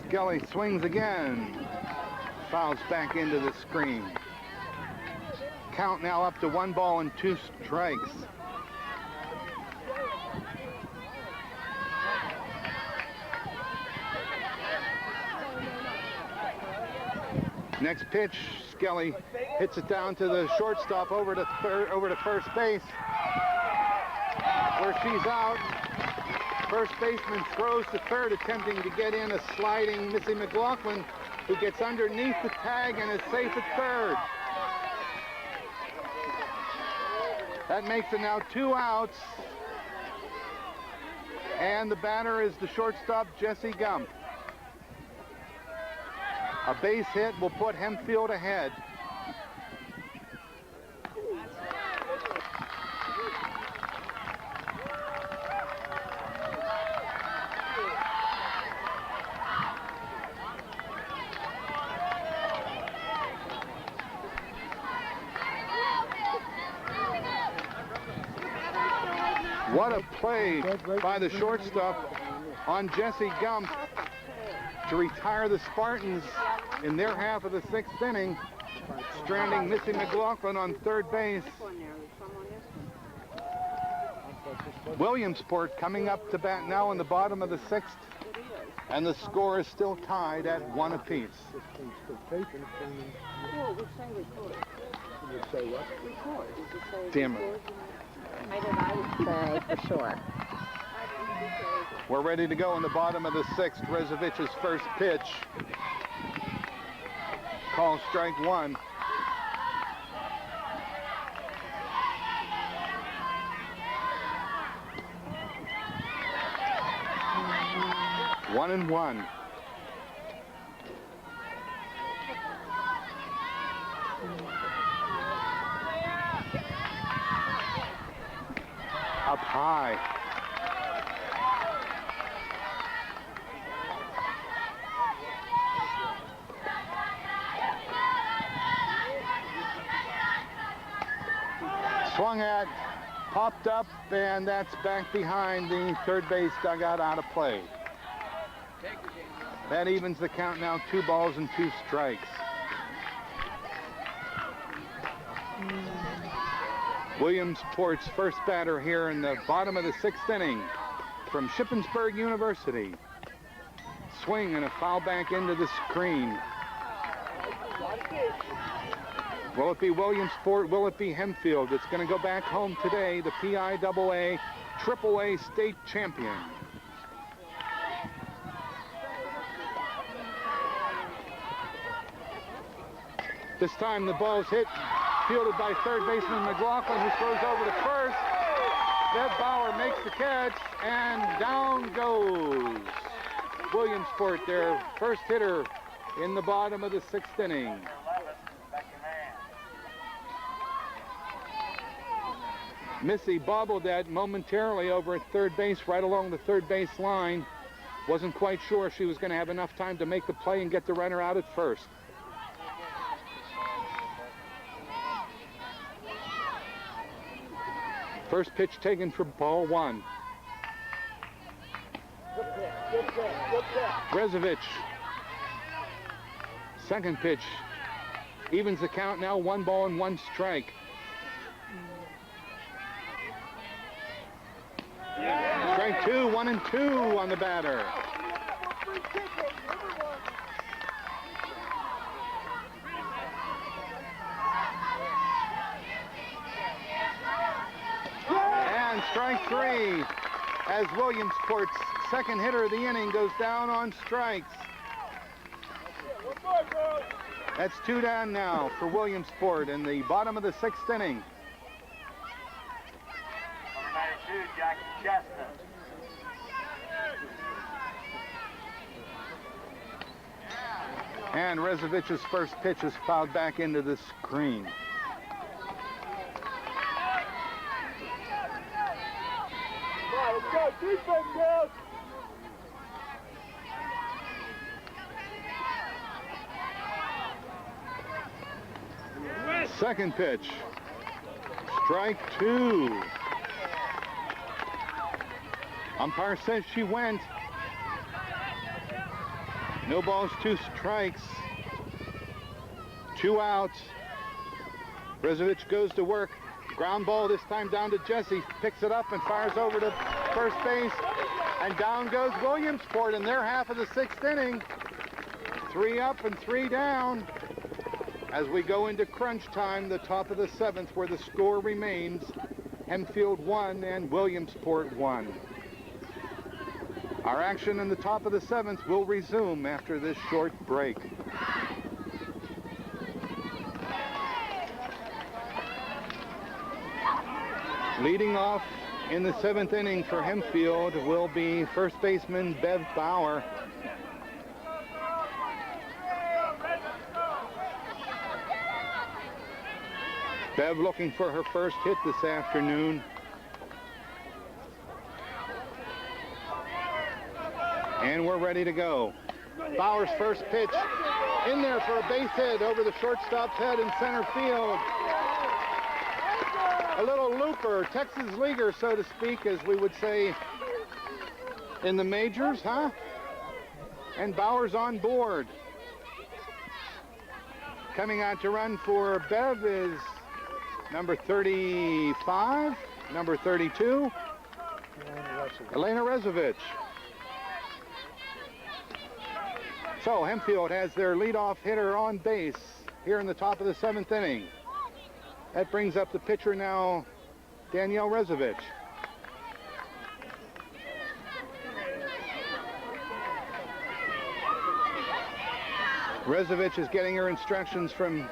Speaker 1: Skelly swings again, fouls back into the screen. Count now up to 1 ball and 2 strikes. Next pitch, Skelly hits it down to the shortstop over to first base, where she's out. First baseman throws to third, attempting to get in a sliding Missy McLaughlin, who gets underneath the tag and is safe at third. That makes it now 2 outs. And the batter is the shortstop, Jessie Gump. A base hit will put Hempfield ahead. What a play by the shortstop on Jessie Gump to retire the Spartans in their half of the 6th inning, stranding Missy McLaughlin on third base. Williamsport coming up to bat now in the bottom of the 6th, and the score is still tied at 1 apiece. Damn it.
Speaker 5: I would say for sure.
Speaker 1: We're ready to go in the bottom of the 6th. Rezovich's first pitch. Call strike 1. One and one. Up high. Swung at, popped up, and that's back behind the third base dugout out of play. That evens the count now, 2 balls and 2 strikes. Williamsport's first batter here in the bottom of the 6th inning from Shippensburg University. Swing and a foul back into the screen. Will it be Williamsport? Will it be Hempfield? It's going to go back home today, the PIAA AAA state champion. This time the ball's hit, fielded by third baseman McLaughlin, who throws over to first. Bev Bauer makes the catch, and down goes Williamsport, their first hitter in the bottom of the 6th inning. Missy bobbled that momentarily over at third base, right along the third base line. Wasn't quite sure if she was going to have enough time to make the play and get the runner out at first. First pitch taken for ball 1. Rezovich. Second pitch evens the count now, 1 ball and 1 strike. Strike 2, 1 and 2 on the batter. And strike 3 as Williamsport's second hitter of the inning goes down on strikes. That's 2 down now for Williamsport in the bottom of the 6th inning.
Speaker 2: Number 92, Jackie Chestnut.
Speaker 1: And Rezovich's first pitch is fouled back into the screen.
Speaker 4: Let's go, defense, girls!
Speaker 1: Second pitch. Strike 2. Umpire says she went. No balls, 2 strikes. 2 outs. Rezovich goes to work. Ground ball this time down to Jesse. Picks it up and fires over to first base. And down goes Williamsport in their half of the 6th inning. 3 up and 3 down. As we go into crunch time, the top of the 7th, where the score remains Hempfield 1 and Williamsport 1. Our action in the top of the 7th will resume after this short break. Leading off in the 7th inning for Hempfield will be first baseman Bev Bauer. Bev looking for her first hit this afternoon. And we're ready to go. Bauer's first pitch in there for a base hit over the shortstop's head in center field. A little looper, Texas leaguer, so to speak, as we would say in the majors, huh? And Bauer's on board. Coming out to run for Bev is number 35, number 32, Elena Rezovich. So Hempfield has their leadoff hitter on base here in the top of the 7th inning. That brings up the pitcher now, Danielle Rezovich. Rezovich is getting her instructions from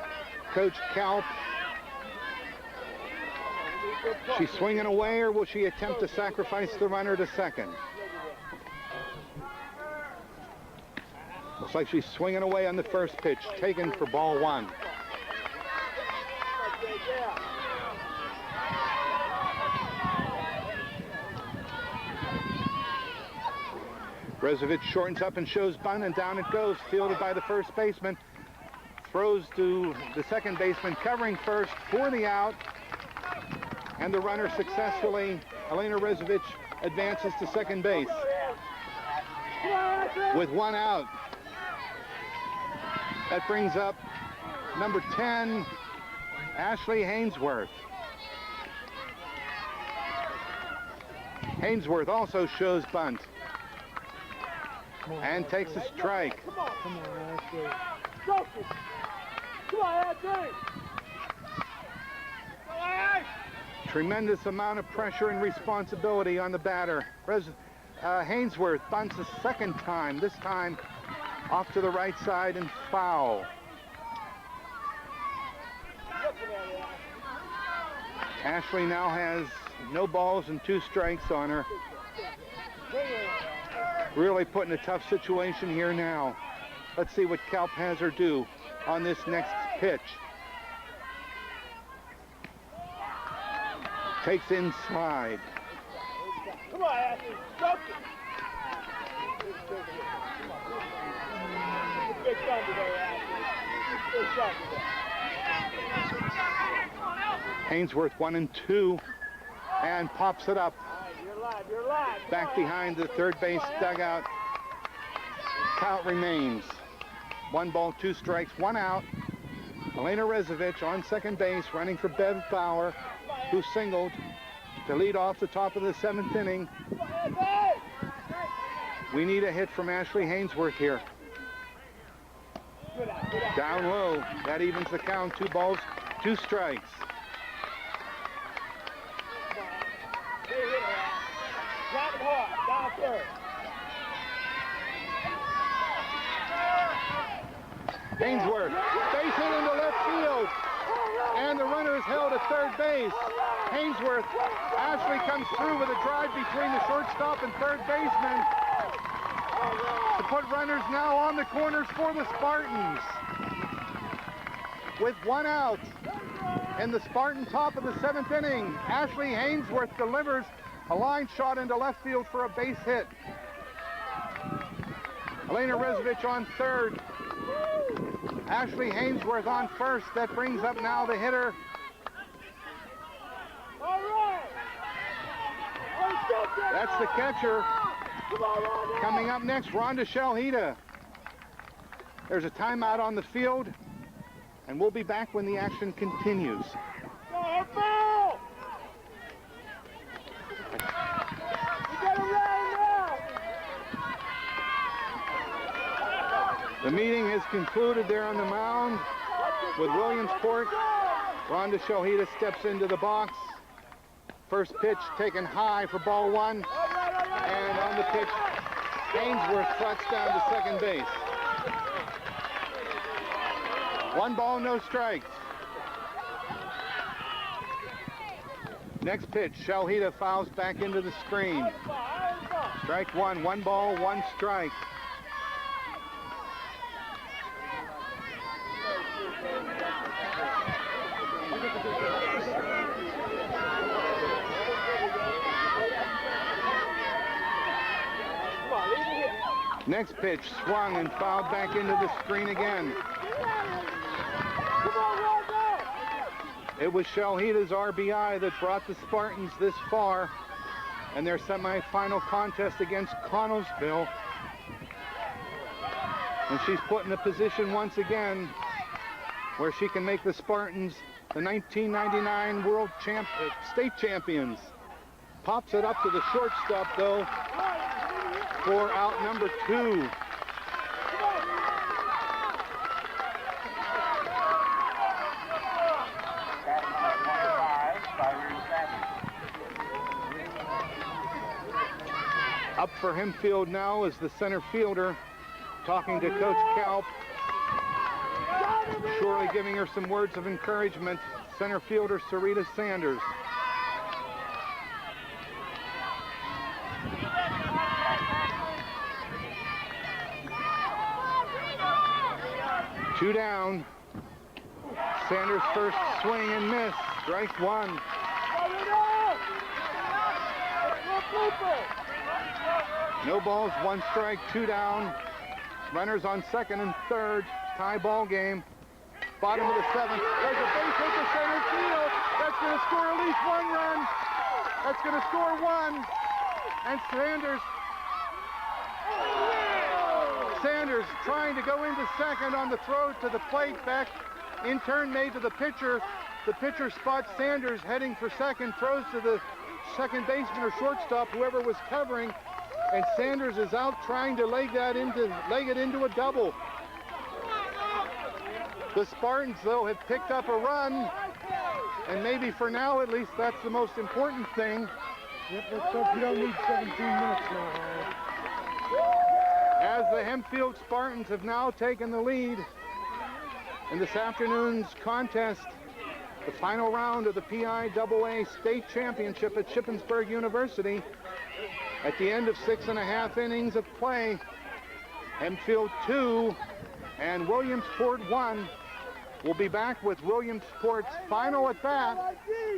Speaker 1: Coach Kalp. She's swinging away, or will she attempt to sacrifice the runner to second? Looks like she's swinging away on the first pitch, taken for ball 1. Rezovich shortens up and shows bunt, and down it goes, fielded by the first baseman. Throws to the second baseman, covering first for the out. And the runner successfully, Elena Rezovich, advances to second base with 1 out. That brings up number 10, Ashley Hainsworth. Hainsworth also shows bunt and takes a strike.
Speaker 3: Come on, Ashley.
Speaker 4: Come on, Ashley.
Speaker 1: Tremendous amount of pressure and responsibility on the batter. Hainsworth bunts a second time, this time off to the right side and foul. Ashley now has no balls and 2 strikes on her. Really put in a tough situation here now. Let's see what Kalp has her do on this next pitch. Takes inside.
Speaker 4: Come on, Ashley. Stroke it. Big shot today, Ashley. Big shot today.
Speaker 1: Hainsworth 1 and 2 and pops it up.
Speaker 4: You're live, you're live.
Speaker 1: Back behind the third base dugout. Count remains. 1 ball, 2 strikes, 1 out. Elena Rezovich on second base, running for Bev Bauer, who singled to lead off the top of the 7th inning. We need a hit from Ashley Hainsworth here. Down low, that evens the count. 2 balls, 2 strikes.
Speaker 4: Drop it hard, down third.
Speaker 1: Hainsworth, base hit into left field. And the runner is held at third base. Hainsworth, Ashley comes through with a drive between the shortstop and third baseman to put runners now on the corners for the Spartans. With 1 out in the Spartan top of the 7th inning, Ashley Hainsworth delivers a line shot into left field for a base hit. Elena Rezovich on third. Ashley Hainsworth on first. That brings up now the hitter.
Speaker 4: All right.
Speaker 1: That's the catcher. Coming up next, Rhonda Shalhita. There's a timeout on the field, and we'll be back when the action continues.
Speaker 4: Go, Hempfield! You got to run now!
Speaker 1: The meeting has concluded there on the mound with Williamsport. Rhonda Shalhita steps into the box. First pitch taken high for ball 1. And on the pitch, Hainsworth trots down to second base. 1 ball, no strikes. Next pitch, Shalhita fouls back into the screen. Strike 1, 1 ball, 1 strike. Next pitch swung and fouled back into the screen again. It was Shalhita's RBI that brought the Spartans this far in their semifinal contest against Connellsville. And she's put in a position once again where she can make the Spartans the 1999 state champions. Pops it up to the shortstop though for out number 2. Up for Hempfield now is the center fielder, talking to Coach Kalp, surely giving her some words of encouragement. Center fielder Sarita Sanders. Two down. Sanders' first swing and miss. Strike 1. No balls, 1 strike, 2 down. Runners on second and third. Tie ball game. Bottom of the 7th. There's a base hit to center field. That's going to score at least 1 run. That's going to score 1. And Sanders Sanders trying to go into second on the throw to the plate. Back in turn made to the pitcher. The pitcher spots Sanders heading for second, throws to the second baseman or shortstop, whoever was covering, and Sanders is out trying to leg it into a double. The Spartans, though, have picked up a run, and maybe for now at least that's the most important thing.
Speaker 3: Yep, let's hope you don't need 17 minutes now,
Speaker 1: As the Hempfield Spartans have now taken the lead in this afternoon's contest, the final round of the PIAA State Championship at Shippensburg University. At the end of 6.5 innings of play, Hempfield 2 and Williamsport 1. We'll be back with Williamsport's final at bat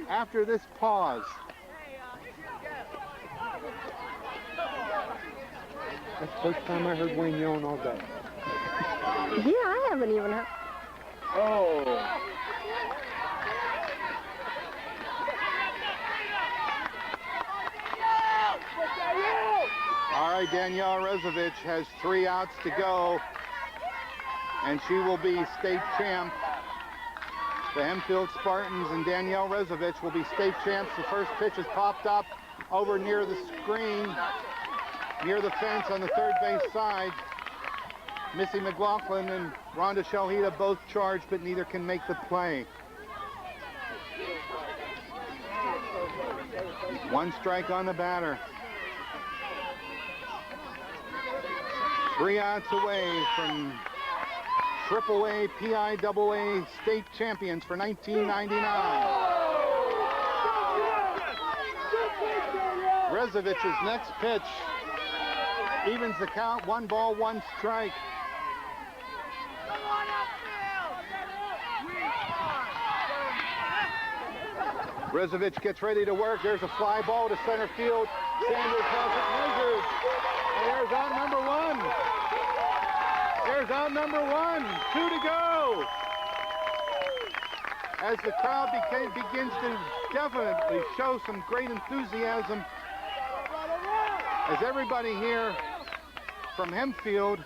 Speaker 1: after this pause.
Speaker 3: That's the first time I heard Wayne yelling all day.
Speaker 5: Yeah, I haven't even heard.
Speaker 1: Oh. All right, Danielle Rezovich has 3 outs to go, and she will be state champ. The Hempfield Spartans and Danielle Rezovich will be state champs. The first pitch is popped up over near the screen, near the fence on the third base side. Missy McLaughlin and Rhonda Shalhita both charged, but neither can make the play. 1 strike on the batter. 3 outs away from AAA, PIAA state champions for 1999. Rezovich's next pitch evens the count, 1 ball, 1 strike. Rezovich gets ready to work. There's a fly ball to center field. Sanders has it measured. And there's out number 1. There's out number 1. 2 to go. As the crowd begins to definitely show some great enthusiasm, as everybody here from Hempfield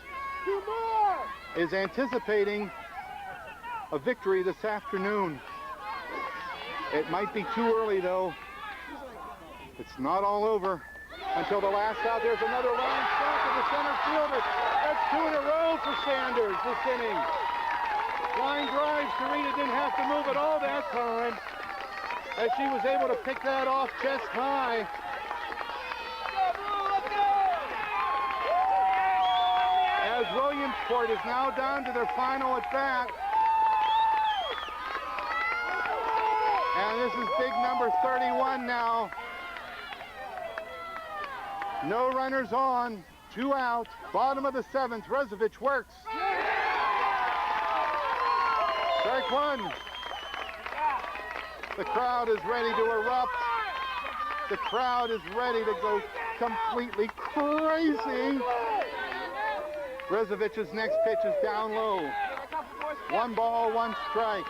Speaker 1: is anticipating a victory this afternoon. It might be too early, though. It's not all over until the last out. There's another line shot to the center fielder. That's 2 in a row for Sanders this inning. Line drive. Serena didn't have to move at all that time, as she was able to pick that off chest high. As Williamsport is now down to their final at bat. And this is big number 31 now. No runners on, 2 out, bottom of the 7th. Rezovich works. Strike 1. The crowd is ready to erupt. The crowd is ready to go completely crazy. Rezovich's next pitch is down low. 1 ball, 1 strike.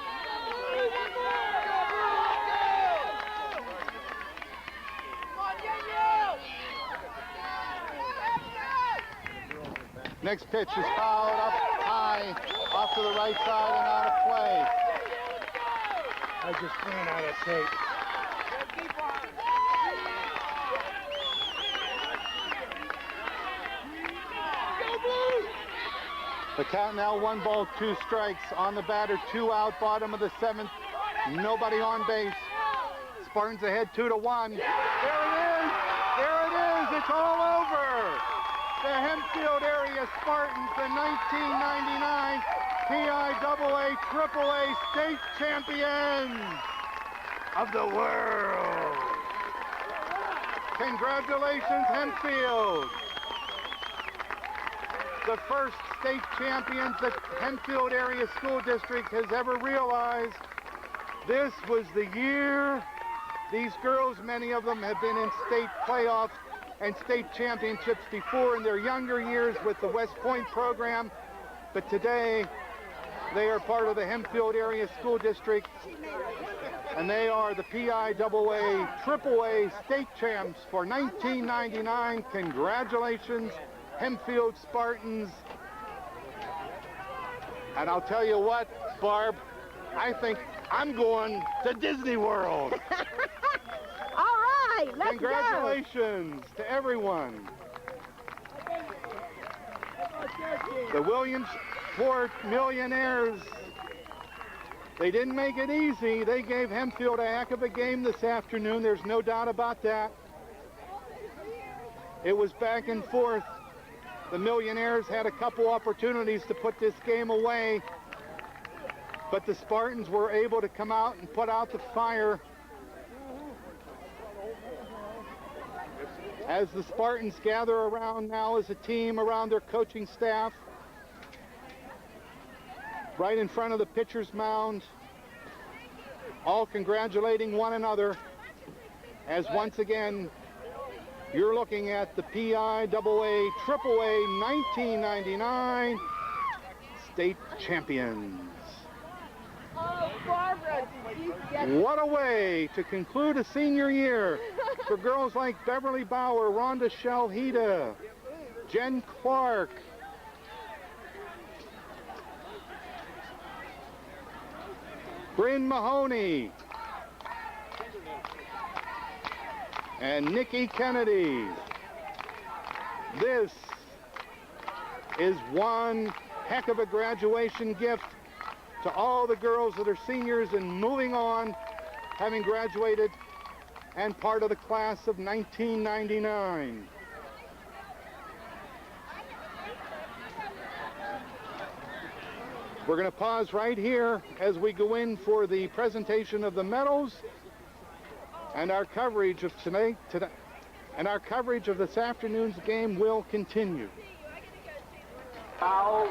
Speaker 1: Next pitch is fouled up high, off to the right side and out of play.
Speaker 3: I just ran out of tape.
Speaker 1: The count now 1 ball, 2 strikes. On the batter, 2 out, bottom of the 7th. Nobody on base. Spartans ahead 2-1. There it is! There it is! It's all over! The Hempfield area Spartans, the 1999 PIAA AAA state champions of the world. Congratulations, Hempfield. The first state champions that Hempfield Area School District has ever realized. This was the year. These girls, many of them have been in state playoffs and state championships before in their younger years with the West Point program, but today they are part of the Hempfield Area School District, and they are the PIAA AAA state champs for 1999. Congratulations, Hempfield Spartans. And I'll tell you what, Barb, I think I'm going to Disney World.
Speaker 5: All right, let's
Speaker 1: Congratulations to everyone. The Williamsport Millionaires, they didn't make it easy. They gave Hempfield a heck of a game this afternoon. There's no doubt about that. It was back and forth. The Millionaires had a couple opportunities to put this game away, but the Spartans were able to come out and put out the fire. As the Spartans gather around now as a team around their coaching staff, right in front of the pitcher's mound, all congratulating one another, as once again you're looking at the PIAA AAA 1999 state champions.
Speaker 4: Oh, Barbara, you get
Speaker 1: What a way to conclude a senior year for girls like Beverly Bauer, Rhonda Shalhida, Jen Clark, Bryn Mahoney, and Nikki Kennedy. This is one heck of a graduation gift to all the girls that are seniors and moving on, having graduated and part of the class of 1999. We're going to pause right here as we go in for the presentation of the medals, and our coverage of and our coverage of this afternoon's game will continue.
Speaker 2: Foul.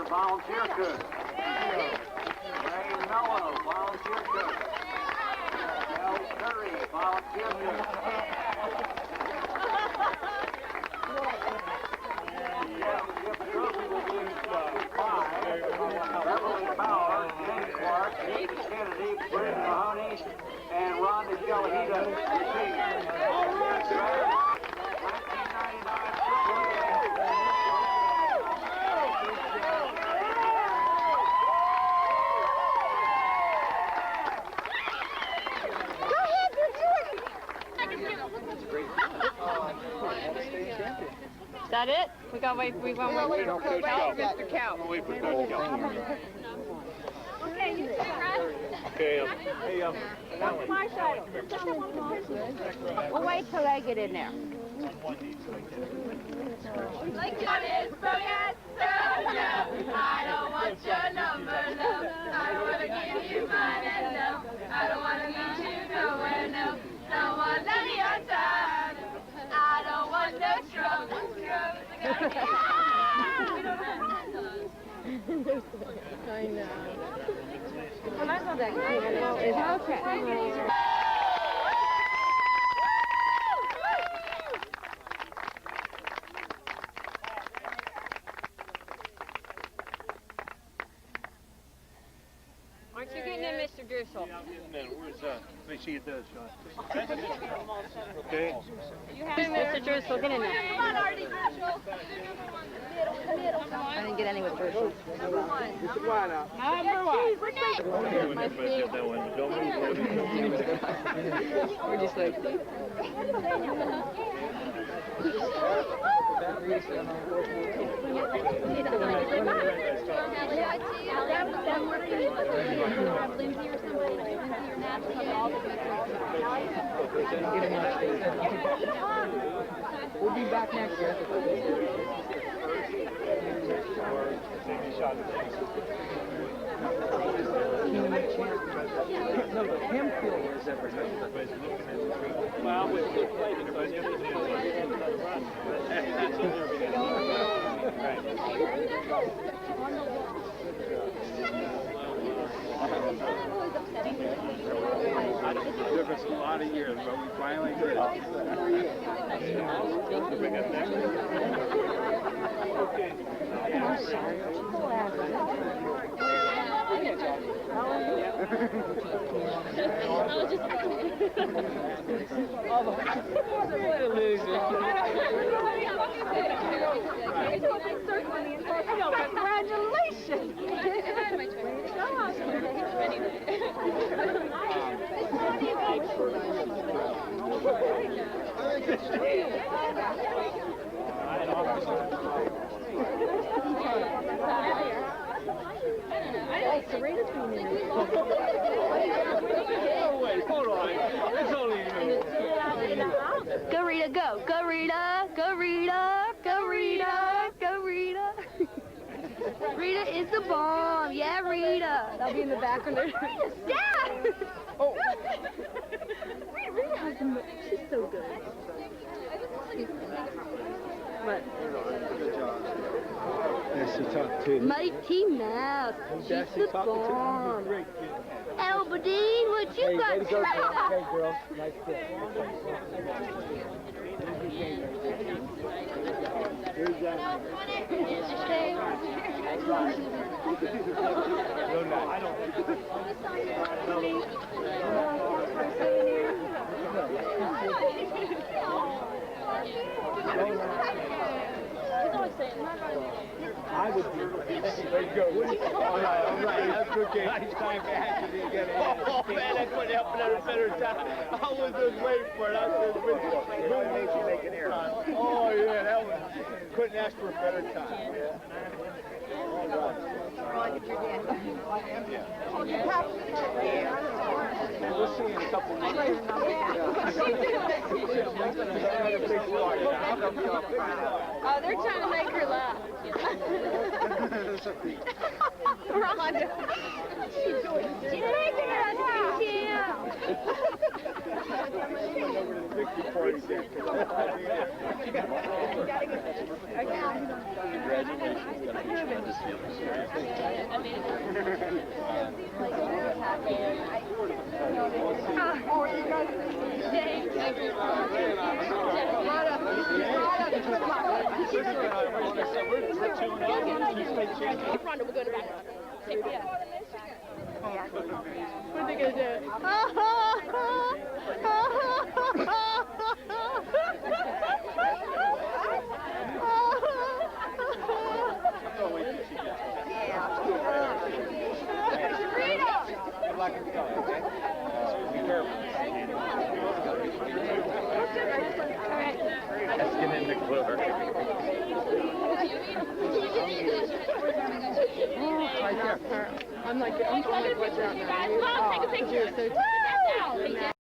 Speaker 2: Volunteer coach. Ray Mello, volunteer coach. Mel Curry, volunteer coach. The trophy will be 5. Beverly Bauer, Jen Clark, Nikki Kennedy, Bryn Mahoney, and Rhonda Shalhida, the seniors. 1999 AAA.
Speaker 6: that it? We gotta wait. We want to wait for
Speaker 4: Mr. Cow.
Speaker 2: Wait for Coach Cal.
Speaker 5: Okay, you sit right.
Speaker 2: Okay, hey,
Speaker 5: Come to my side. We'll wait till they get in there.
Speaker 7: Like Johnny's forget, I don't want your number, no. I don't want to give you mine, and no. I don't want to meet you nowhere, no. Don't want none of your time. I don't want no trouble,
Speaker 5: I know. Well, that's not that good. It's okay.
Speaker 6: Aren't you getting in, Mr. Drusel?
Speaker 2: Yeah, I'm getting in. Where's, let me see it does, Sean. Okay.
Speaker 6: You have Mr. Drusel, get in there.
Speaker 7: Come on, Artie.
Speaker 5: I didn't get any with Drusel.
Speaker 4: Number one.
Speaker 5: We're just like...
Speaker 4: We'll be back next year. No, but Hempfield is ever.
Speaker 2: Well, we still played it, but it took us a lot of years, but we finally did it.
Speaker 5: Congratulations!
Speaker 2: Hold on. It's only you.
Speaker 5: Go Rita, go! Go Rita! Go Rita! Go Rita! Go Rita! Rita is the bomb! Yeah, Rita!
Speaker 6: They'll be in the background.
Speaker 5: Rita, stop!
Speaker 6: Oh.
Speaker 5: Rita has the she's so good.
Speaker 6: What?
Speaker 3: Yes, you talk to
Speaker 5: Mighty Mouse! She's the bomb! Albadine, what you got?
Speaker 3: Way to go, girl. Okay, girl. Nice fit. Here's that.
Speaker 2: I don't.
Speaker 3: I would be. There you go. All right. That's okay. Nice time back. You didn't get it.
Speaker 4: Oh, man, I couldn't help it at a better time. I was just waiting for it. I said,
Speaker 3: What made you make an error?
Speaker 4: oh, yeah, that was, couldn't ask for a better time.
Speaker 3: We'll see you in a couple of weeks.
Speaker 6: Oh, they're trying to make her laugh. Rhonda.
Speaker 5: She's making us
Speaker 6: Rhonda, we're going back. What are they going to do?
Speaker 3: Good luck and stuff, okay? Be careful.
Speaker 7: Let's get in the clover.
Speaker 6: her. I'm like, watching out now.
Speaker 7: Mom, take a picture.